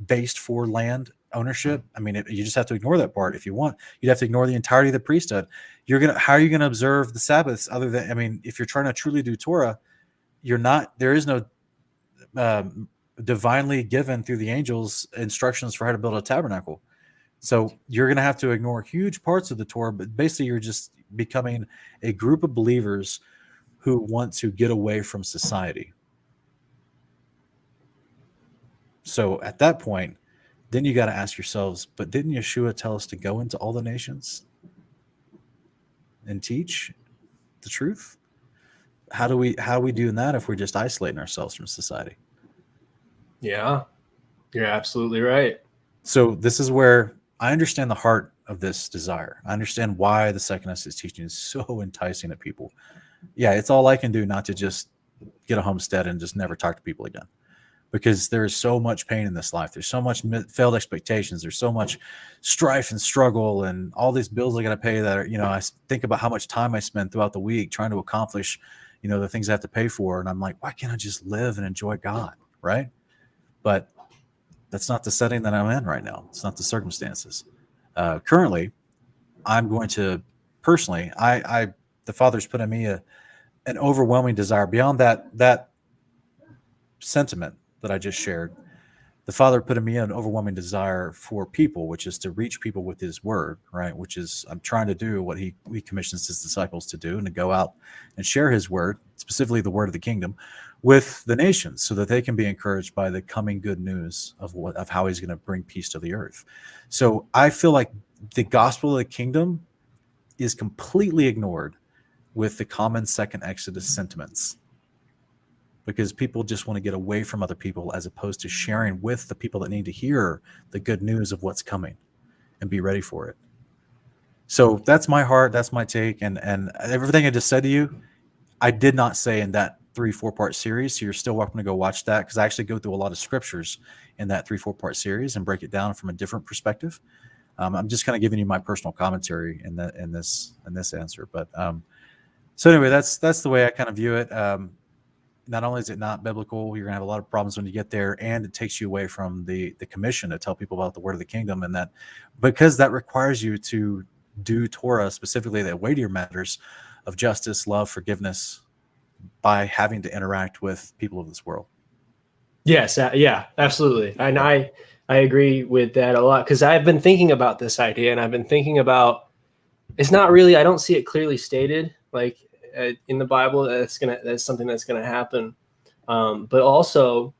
based for land ownership? I mean, you just have to ignore that part if you want. You'd have to ignore the entirety of the priesthood. How are you going to observe the Sabbaths other than, if you're trying to truly do Torah, there is no divinely given through the angels instructions for how to build a tabernacle. So you're going to have to ignore huge parts of the Torah, but basically you're just becoming a group of believers who want to get away from society. So at that point, then you got to ask yourselves, but didn't Yeshua tell us to go into all the nations and teach the truth? How are we doing that if we're just isolating ourselves from society?
Yeah, you're absolutely right.
So this is where I understand the heart of this desire. I understand why the second Exodus teaching is so enticing to people. Yeah, it's all I can do not to just get a homestead and just never talk to people again. Because there is so much pain in this life. There's so much failed expectations. There's so much strife and struggle and all these bills I got to pay that are, I think about how much time I spend throughout the week trying to accomplish, the things I have to pay for. And I'm like, why can't I just live and enjoy God? Right. But that's not the setting that I'm in right now. It's not the circumstances. Currently, I'm going to personally, the Father's put in me an overwhelming desire beyond that sentiment that I just shared. The Father put in me an overwhelming desire for people, which is to reach people with His word, right? Which is I'm trying to do what He commissions His disciples to do, and to go out and share His word, specifically the word of the kingdom, with the nations, so that they can be encouraged by the coming good news of how He's going to bring peace to the earth. So I feel like the gospel of the kingdom is completely ignored with the common second Exodus sentiments, because people just want to get away from other people as opposed to sharing with the people that need to hear the good news of what's coming and be ready for it. So that's my heart. That's my take. And everything I just said to you, I did not say in that 3-4 part series. So you're still welcome to go watch that, because I actually go through a lot of scriptures in that 3-4 part series and break it down from a different perspective. I'm just kind of giving you my personal commentary in this answer. But so anyway, that's the way I kind of view it. Not only is it not biblical, you're gonna have a lot of problems when you get there, and it takes you away from the commission to tell people about the word of the kingdom, and that because that requires you to do Torah, specifically the weightier matters of justice, love, forgiveness, by having to interact with people of this world.
Yes, yeah, absolutely. And I agree with that a lot, because I've been thinking about this idea, and I've been thinking about, it's not really, I don't see it clearly stated like in the Bible that's something that's gonna happen, but also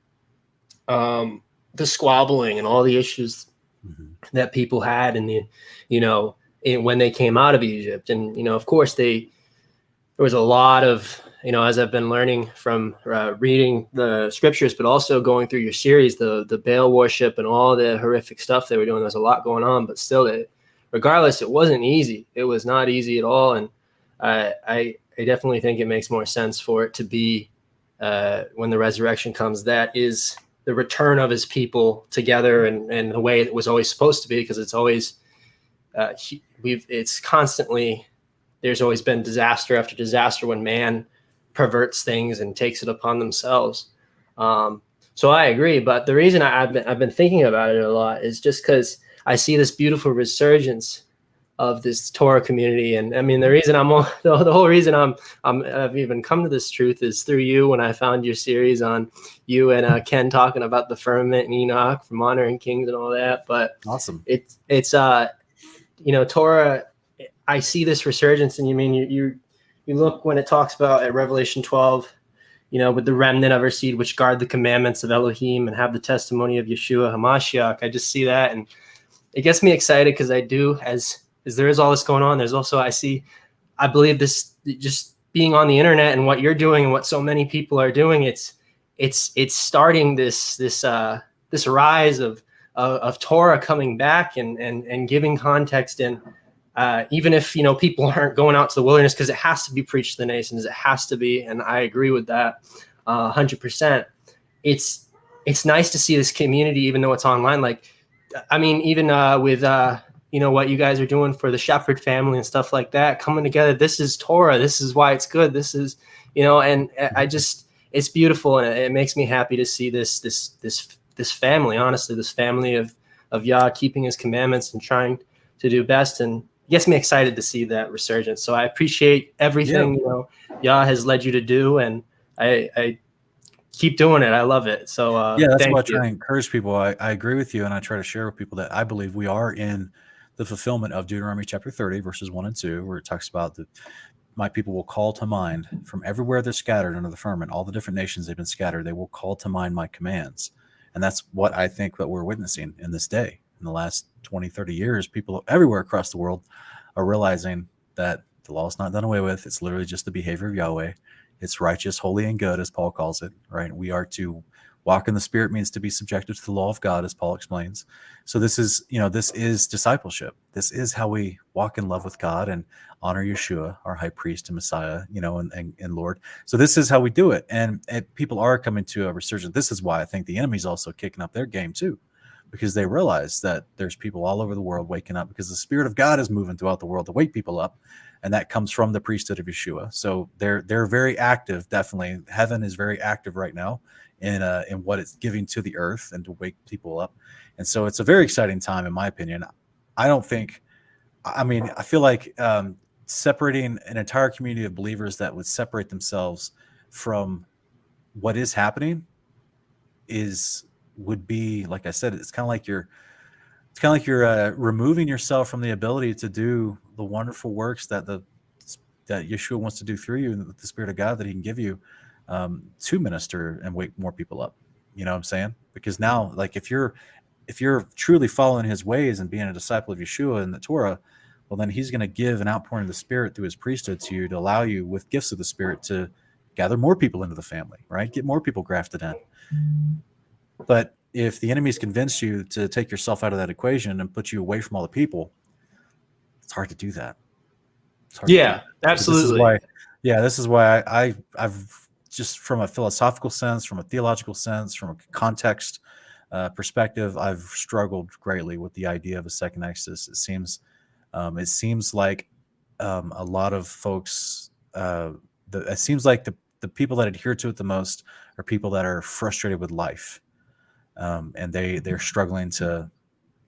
the squabbling and all the issues that people had in when they came out of Egypt, and of course there was a lot of, as I've been learning from reading the scriptures, but also going through your series, the Baal worship and all the horrific stuff they were doing. There was a lot going on, but still, regardless, it wasn't easy. It was not easy at all, and I definitely think it makes more sense for it to be when the resurrection comes. That is the return of His people together, and the way it was always supposed to be, because it's always it's constantly, there's always been disaster after disaster when man perverts things and takes it upon themselves. So I agree, but the reason I've been thinking about it a lot is just because I see this beautiful resurgence of this Torah community, and I mean the reason the whole reason I've even come to this truth is through you, when I found your series on you and Ken talking about the firmament and Enoch from Honoring Kings and all that. But
Awesome.
It's Torah. I see this resurgence, and you look when it talks about at Revelation 12, with the remnant of her seed, which guard the commandments of Elohim and have the testimony of Yeshua HaMashiach. I just see that, and it gets me excited, because I do, as there is all this going on, there's also, I believe this, just being on the internet and what you're doing and what so many people are doing, it's starting this rise of Torah coming back and giving context, and even if people aren't going out to the wilderness, because it has to be preached to the nations, it has to be, and I agree with that 100%. It's nice to see this community, even though it's online. Like, I mean, even with what you guys are doing for the Shepherd family and stuff like that, coming together. This is Torah. This is why it's good. This is, and it's beautiful, and it makes me happy to see this family. Honestly, this family of Yah keeping His commandments and trying to do best, and it gets me excited to see that resurgence. So I appreciate everything Yah has led you to do, and I keep doing it. I love it. So
that's
thank
why I
you.
try to encourage people. I agree with you, and I try to share with people that I believe we are in the fulfillment of Deuteronomy chapter 30, verses 1 and 2, where it talks about my people will call to mind from everywhere they're scattered under the firmament, all the different nations they've been scattered, they will call to mind my commands. And that's what I think that we're witnessing in this day. In the last 20, 30 years, people everywhere across the world are realizing that the law is not done away with. It's literally just the behavior of Yahweh. It's righteous, holy, and good, as Paul calls it, right? We are to walk in the Spirit, means to be subjected to the law of God, as Paul explains. So this is discipleship. This is how we walk in love with God and honor Yeshua, our high priest and Messiah, and Lord. So this is how we do it. And people are coming to a resurgence. This is why I think the enemy's also kicking up their game too, because they realize that there's people all over the world waking up, because the Spirit of God is moving throughout the world to wake people up. And that comes from the priesthood of Yeshua. So they're very active. Definitely, heaven is very active right now in what it's giving to the earth and to wake people up. And so it's a very exciting time, in my opinion. I feel like separating an entire community of believers that would separate themselves from what is happening would be, like I said, it's kind of like you're removing yourself from the ability to do the wonderful works that Yeshua wants to do through you, and the Spirit of God that He can give you to minister and wake more people up. You know what I'm saying? Because now, like, if you're truly following His ways and being a disciple of Yeshua and the Torah, well, then He's going to give an outpouring of the Spirit through His priesthood to you to allow you, with gifts of the Spirit, to gather more people into the family, right? Get more people grafted in. But if the enemy's convinced you to take yourself out of that equation and put you away from all the people, it's hard to do that. It's hard to do that.
Absolutely.
This is why I've just, from a philosophical sense, from a theological sense, from a context perspective, I've struggled greatly with the idea of a second Exodus. It seems like a lot of folks, it seems like the people that adhere to it the most are people that are frustrated with life. And they're struggling to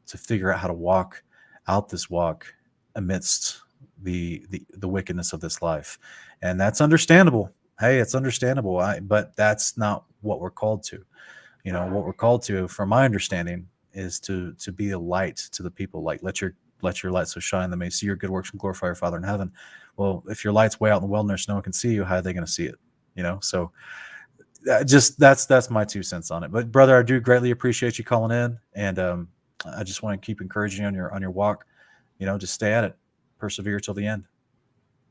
figure out how to walk out this walk amidst the wickedness of this life. And that's understandable. Hey, it's understandable. But that's not what we're called to. You know, what we're called to, from my understanding, is to be a light to the people. Like, let your light so shine that they may see your good works and glorify your Father in heaven. Well, if your light's way out in the wilderness, no one can see you. How are they going to see it? You know, so that's my 2 cents on it. But brother, I do greatly appreciate you calling in, and I just want to keep encouraging you on your walk. You know, just stay at it, persevere till the end.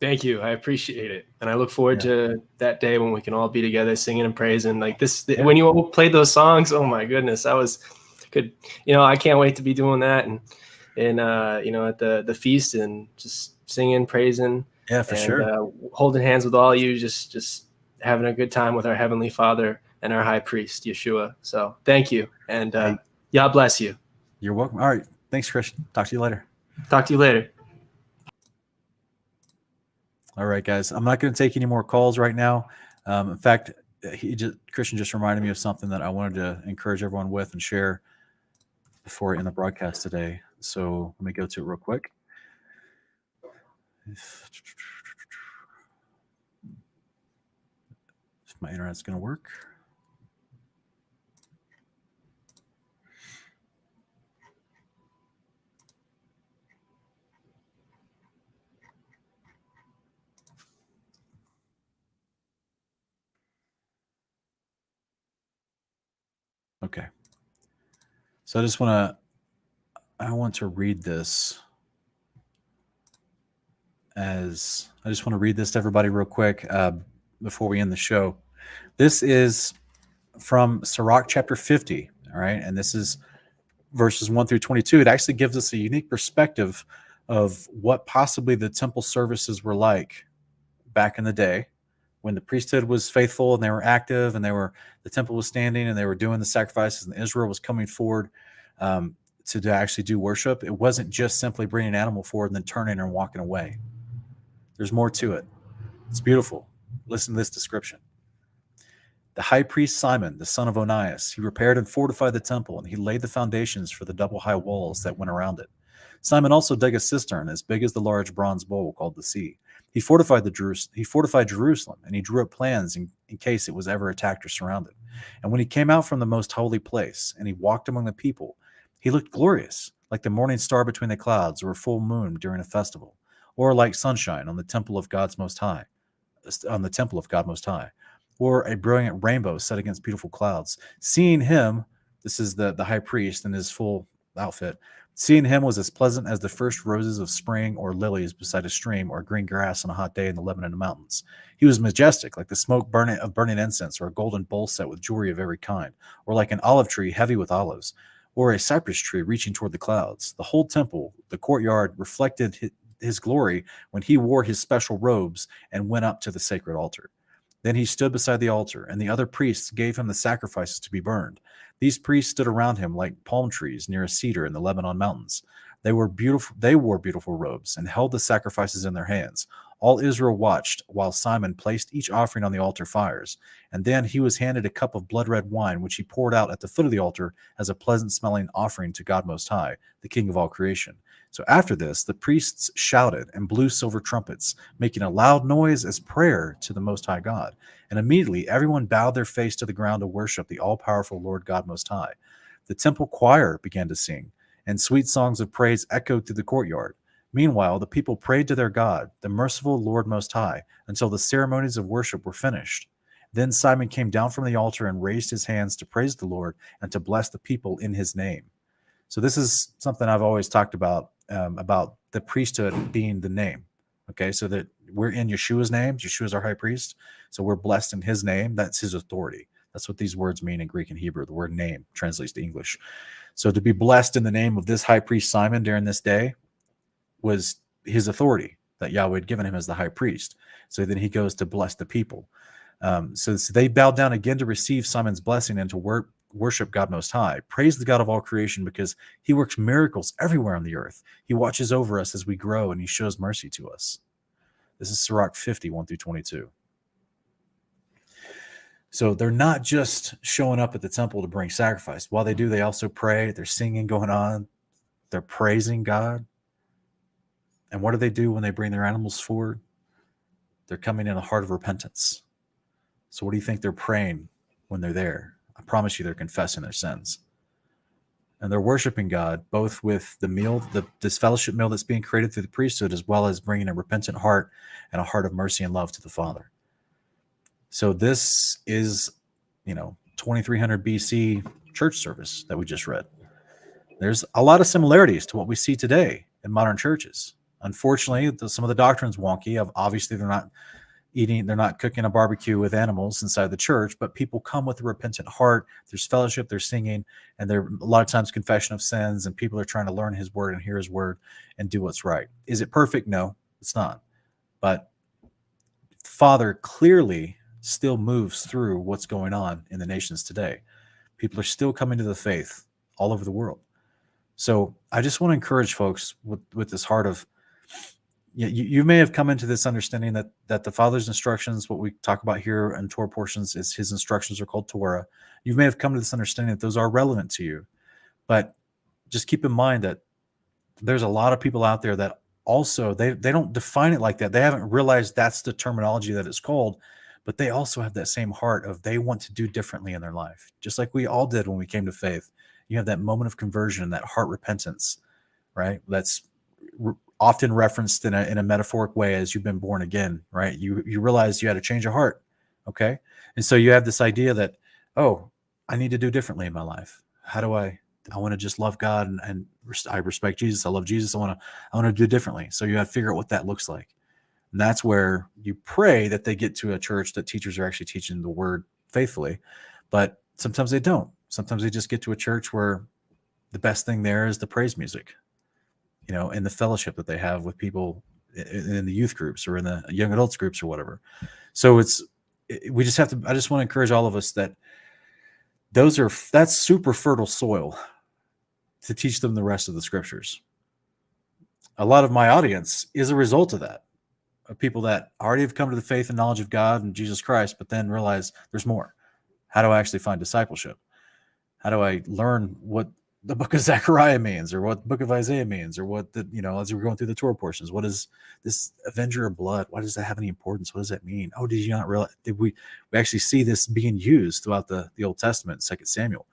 Thank you. I appreciate it. And I look forward to that day when we can all be together singing and praising like this. When you all played those songs, oh my goodness, that was good. You know, I can't wait to be doing that and you know, at the feast and just singing, praising.
Yeah, for sure.
Holding hands with all you, just having a good time with our Heavenly Father and our High Priest, Yeshua. So thank you. And God bless you.
You're welcome. All right. Thanks, Christian. Talk to you later.
Talk to you later.
All right, guys. I'm not going to take any more calls right now. In fact, Christian just reminded me of something that I wanted to encourage everyone with and share before I end the broadcast today. So let me go to it real quick. If my internet's going to work. Okay. So I want to read this to everybody real quick before we end the show. This is from Sirach chapter 50. All right. And this is verses 1 through 22. It actually gives us a unique perspective of what possibly the temple services were like back in the day, when the priesthood was faithful and they were active and the temple was standing and they were doing the sacrifices and Israel was coming forward to actually do worship. It wasn't just simply bringing an animal forward and then turning and walking away. There's more to it. It's beautiful. Listen to this description. The high priest Simon, the son of Onias, he repaired and fortified the temple, and he laid the foundations for the double high walls that went around it. Simon also dug a cistern as big as the large bronze bowl called the sea. He fortified Jerusalem, and he drew up plans in case it was ever attacked or surrounded. And when he came out from the most holy place, and he walked among the people, he looked glorious, like the morning star between the clouds, or a full moon during a festival, or like sunshine on the temple of God Most High, or a brilliant rainbow set against beautiful clouds. Seeing him, this is the high priest in his full outfit, seeing him was as pleasant as the first roses of spring or lilies beside a stream or green grass on a hot day in the Lebanon mountains. He was majestic, like the smoke of burning incense, or a golden bowl set with jewelry of every kind, or like an olive tree heavy with olives, or a cypress tree reaching toward the clouds. The whole temple, the courtyard, reflected his glory when he wore his special robes and went up to the sacred altar. Then he stood beside the altar, and the other priests gave him the sacrifices to be burned. These priests stood around him like palm trees near a cedar in the Lebanon mountains. They wore beautiful robes and held the sacrifices in their hands. All Israel watched while Simon placed each offering on the altar fires. And then he was handed a cup of blood-red wine, which he poured out at the foot of the altar as a pleasant-smelling offering to God Most High, the King of all creation. So after this, the priests shouted and blew silver trumpets, making a loud noise as prayer to the Most High God. And immediately everyone bowed their face to the ground to worship the all-powerful Lord God Most High. The temple choir began to sing, and sweet songs of praise echoed through the courtyard. Meanwhile, the people prayed to their God, the merciful Lord Most High, until the ceremonies of worship were finished. Then Simon came down from the altar and raised his hands to praise the Lord and to bless the people in his name. So this is something I've always talked about the priesthood being the name. Okay, so that we're in Yeshua's name. Yeshua is our high priest. So we're blessed in his name. That's his authority. That's what these words mean in Greek and Hebrew. The word name translates to English. So to be blessed in the name of this high priest Simon during this day was his authority that Yahweh had given him as the high priest. So then he goes to bless the people. So they bowed down again to receive Simon's blessing and to worship God Most High. Praise the God of all creation, because he works miracles everywhere on the earth. He watches over us as we grow, and he shows mercy to us. This is Sirach 50, 1 through 22. So they're not just showing up at the temple to bring sacrifice. While they do, they also pray. They're singing going on. They're praising God. And what do they do when they bring their animals forward? They're coming in a heart of repentance. So what do you think they're praying when they're there? I promise you they're confessing their sins. And they're worshiping God, both with the meal, this fellowship meal that's being created through the priesthood, as well as bringing a repentant heart and a heart of mercy and love to the Father. So this is, 2300 BC church service that we just read. There's a lot of similarities to what we see today in modern churches. Unfortunately, some of the doctrine's wonky. Obviously, they're not cooking a barbecue with animals inside the church, but people come with a repentant heart. There's fellowship, there's singing, and there a lot of times confession of sins, and people are trying to learn his word and hear his word and do what's right. Is it perfect? No, it's not. But Father clearly still moves through what's going on in the nations today. People are still coming to the faith all over the world. So I just want to encourage folks with this heart of, you may have come into this understanding that the Father's instructions, what we talk about here in Torah portions, is his instructions are called Torah. You may have come to this understanding that those are relevant to you. But just keep in mind that there's a lot of people out there that also, they don't define it like that. They haven't realized that's the terminology that it's called, but they also have that same heart of they want to do differently in their life, just like we all did when we came to faith. You have that moment of conversion, that heart repentance, right? That's often referenced in a metaphoric way as you've been born again, right? You realize you had a change of heart, okay? And so you have this idea that, oh, I need to do differently in my life. How do I want to just love God and I respect Jesus. I love Jesus. I want to do differently. So you have to figure out what that looks like. And that's where you pray that they get to a church that teachers are actually teaching the word faithfully. But sometimes they don't. Sometimes they just get to a church where the best thing there is the praise music, and the fellowship that they have with people in the youth groups or in the young adults groups or whatever. So I just want to encourage all of us that that's super fertile soil to teach them the rest of the scriptures. A lot of my audience is a result of that, of people that already have come to the faith and knowledge of God and Jesus Christ, but then realize there's more. How do I actually find discipleship? How do I learn what the book of Zechariah means, or what the book of Isaiah means, or what as we're going through the Torah portions, what is this avenger of blood? Why does that have any importance? What does that mean? Oh, did you not realize? Did we actually see this being used throughout the Old Testament, 2 Samuel,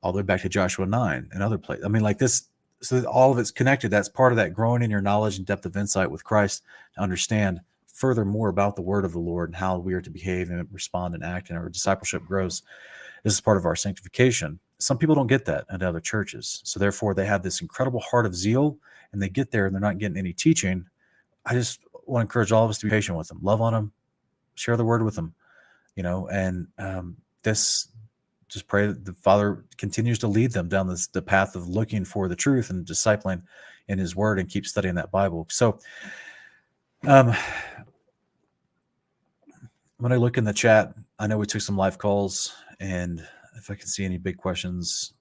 all the way back to Joshua 9 and other places? I mean, like this, so that all of it's connected. That's part of that growing in your knowledge and depth of insight with Christ to understand furthermore about the word of the Lord and how we are to behave and respond and act, and our discipleship grows. This is part of our sanctification. Some people don't get that at other churches. So therefore they have this incredible heart of zeal, and they get there and they're not getting any teaching. I just want to encourage all of us to be patient with them, love on them, share the word with them, and just pray that the Father continues to lead them down the path of looking for the truth and discipling in his word, and keep studying that Bible. So when I look in the chat, I know we took some live calls, and if I can see any big questions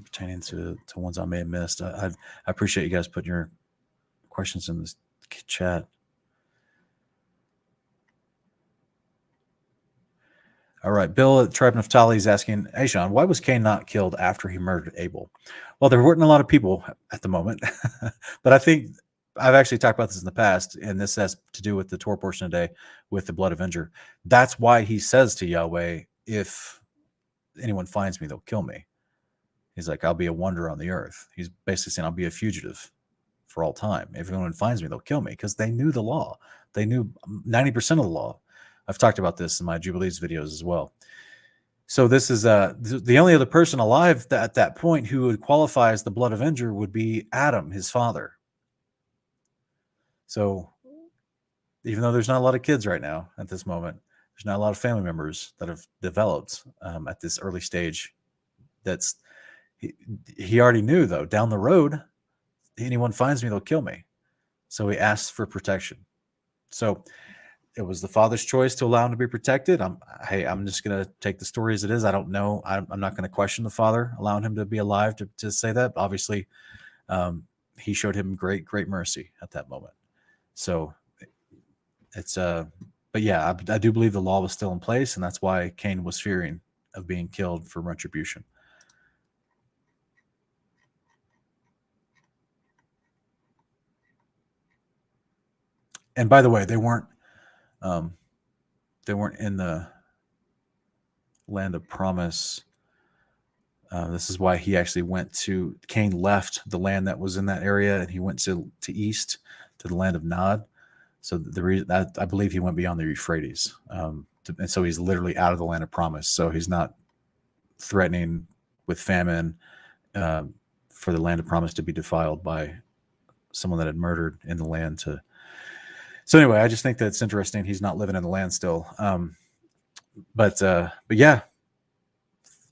pertaining to ones I may have missed, I appreciate you guys putting your questions in chat. All right, Bill at Tribe Naphtali is asking, hey, Sean, why was Cain not killed after he murdered Abel? Well, there weren't a lot of people at the moment, but I think I've actually talked about this in the past, and this has to do with the Torah portion today with the blood avenger. That's why he says to Yahweh, if anyone finds me, they'll kill me. He's like, I'll be a wonder on the earth. He's basically saying, I'll be a fugitive for all time. If anyone finds me, they'll kill me, because they knew the law. They knew 90% of the law. I've talked about this in my Jubilees videos as well. So this is the only other person alive at that point who would qualify as the blood avenger would be Adam, his father. So even though there's not a lot of kids right now at this moment, there's not a lot of family members that have developed at this early stage. He already knew, though, down the road, anyone finds me, they'll kill me. So he asked for protection. So it was the father's choice to allow him to be protected. I'm just going to take the story as it is. I don't know. I'm not going to question the father allowing him to be alive to say that. Obviously, he showed him great mercy at that moment. So it's but yeah, I do believe the law was still in place, and that's why Cain was fearing of being killed for retribution. And by the way, they weren't in the land of promise. This is why he actually Cain left the land that was in that area, and he went to east to the land of Nod. So the reason I believe he went beyond the Euphrates, and so he's literally out of the land of promise. So he's not threatening with famine for the land of promise to be defiled by someone that had murdered in the land. So anyway, I just think that's interesting. He's not living in the land still. But yeah,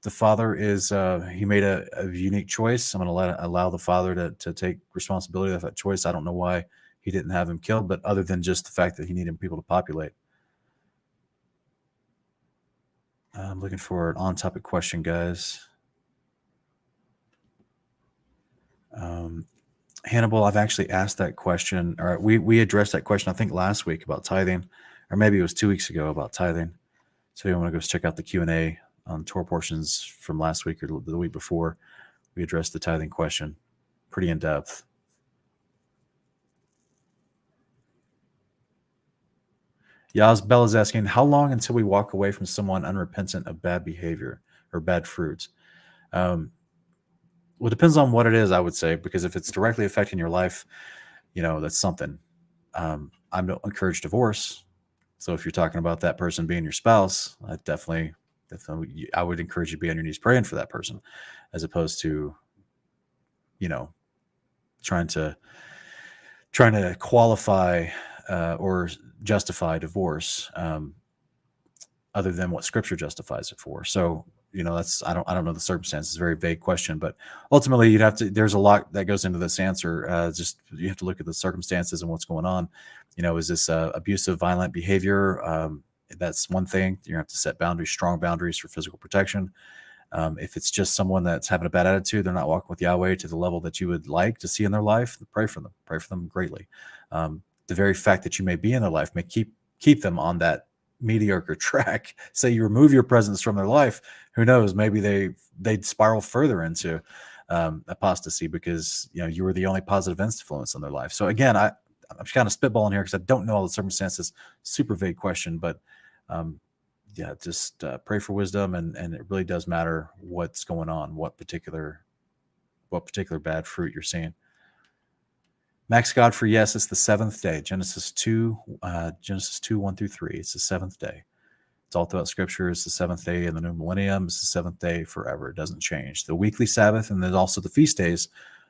the father is he made a unique choice. I'm going to allow the father to take responsibility of that choice. I don't know why he didn't have him killed, but other than just the fact that he needed people to populate. I'm looking for an on-topic question, guys. Hannibal, I've actually asked that question, or we addressed that question, I think, last week about tithing, or maybe it was 2 weeks ago about tithing. So you want to go check out the Q&A on Torah portions from last week or the week before. We addressed the tithing question pretty in depth. Bell is asking, how long until we walk away from someone unrepentant of bad behavior or bad fruits? Well, it depends on what it is, I would say, because if it's directly affecting your life, that's something. I don't encourage divorce. So if you're talking about that person being your spouse, I definitely, I would encourage you to be on your knees praying for that person, as opposed to, trying to qualify or justify divorce other than what Scripture justifies it for. So, that's I don't know the circumstances. It's a very vague question, but ultimately there's a lot that goes into this answer. Just you have to look at the circumstances and what's going on. Is this abusive, violent behavior? That's one thing. You have to set boundaries, strong boundaries for physical protection. If it's just someone that's having a bad attitude, they're not walking with Yahweh to the level that you would like to see in their life, pray for them greatly. The very fact that you may be in their life may keep them on that mediocre track. Say you remove your presence from their life, who knows, maybe they'd spiral further into apostasy because you were the only positive influence in their life. So again, I'm kind of spitballing here because I don't know all the circumstances. Super vague question, but just pray for wisdom, and it really does matter what's going on, what particular bad fruit you're seeing. Max Godfrey, yes, it's the seventh day. Genesis 2, 1-3. It's the seventh day. It's all throughout Scripture. It's the seventh day in the new millennium. It's the seventh day forever. It doesn't change. The weekly Sabbath, and then also the feast days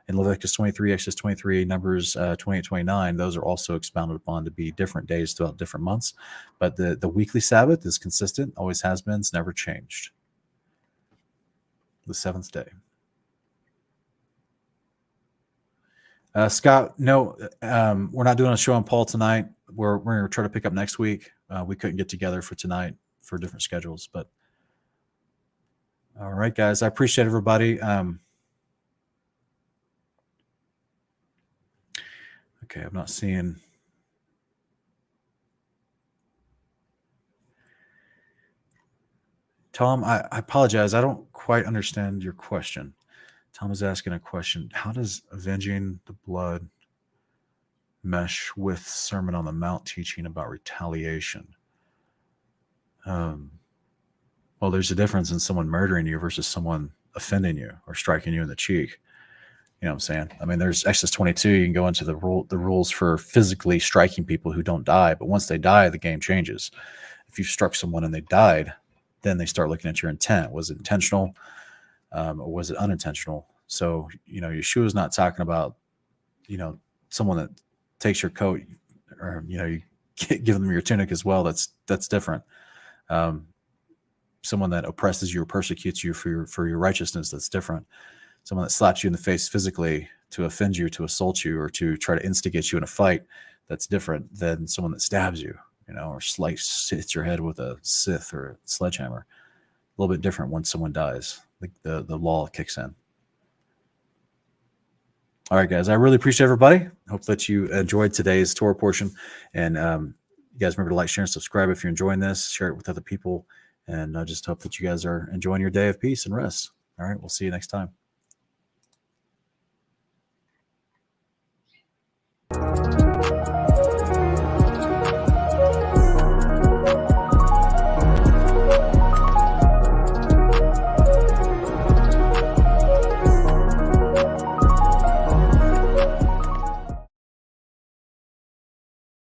in Leviticus 23, Exodus 23, Numbers 28, 29. Those are also expounded upon to be different days throughout different months. But the weekly Sabbath is consistent, always has been. It's never changed. The seventh day. Scott, no, we're not doing a show on Paul tonight. We're going to try to pick up next week. We couldn't get together for tonight for different schedules, but all right, guys, I appreciate everybody. Okay, I'm not seeing Tom, I apologize. I don't quite understand your question. Tom is asking a question. How does avenging the blood mesh with Sermon on the Mount teaching about retaliation? Well, there's a difference in someone murdering you versus someone offending you or striking you in the cheek. You know what I'm saying? I mean, there's Exodus 22. You can go into the rules for physically striking people who don't die. But once they die, the game changes. If you struck someone and they died, then they start looking at your intent. Was it intentional or was it unintentional? So, Yeshua is not talking about, someone that takes your coat or, you give them your tunic as well. That's different. Someone that oppresses you or persecutes you for your righteousness, that's different. Someone that slaps you in the face physically to offend you, to assault you, or to try to instigate you in a fight, that's different than someone that stabs you, or hits your head with a scythe or a sledgehammer. A little bit different when someone dies. The law kicks in. All right, guys, I really appreciate everybody. Hope that you enjoyed today's Torah portion. And you guys remember to like, share, and subscribe if you're enjoying this. Share it with other people. And I just hope that you guys are enjoying your day of peace and rest. All right, we'll see you next time.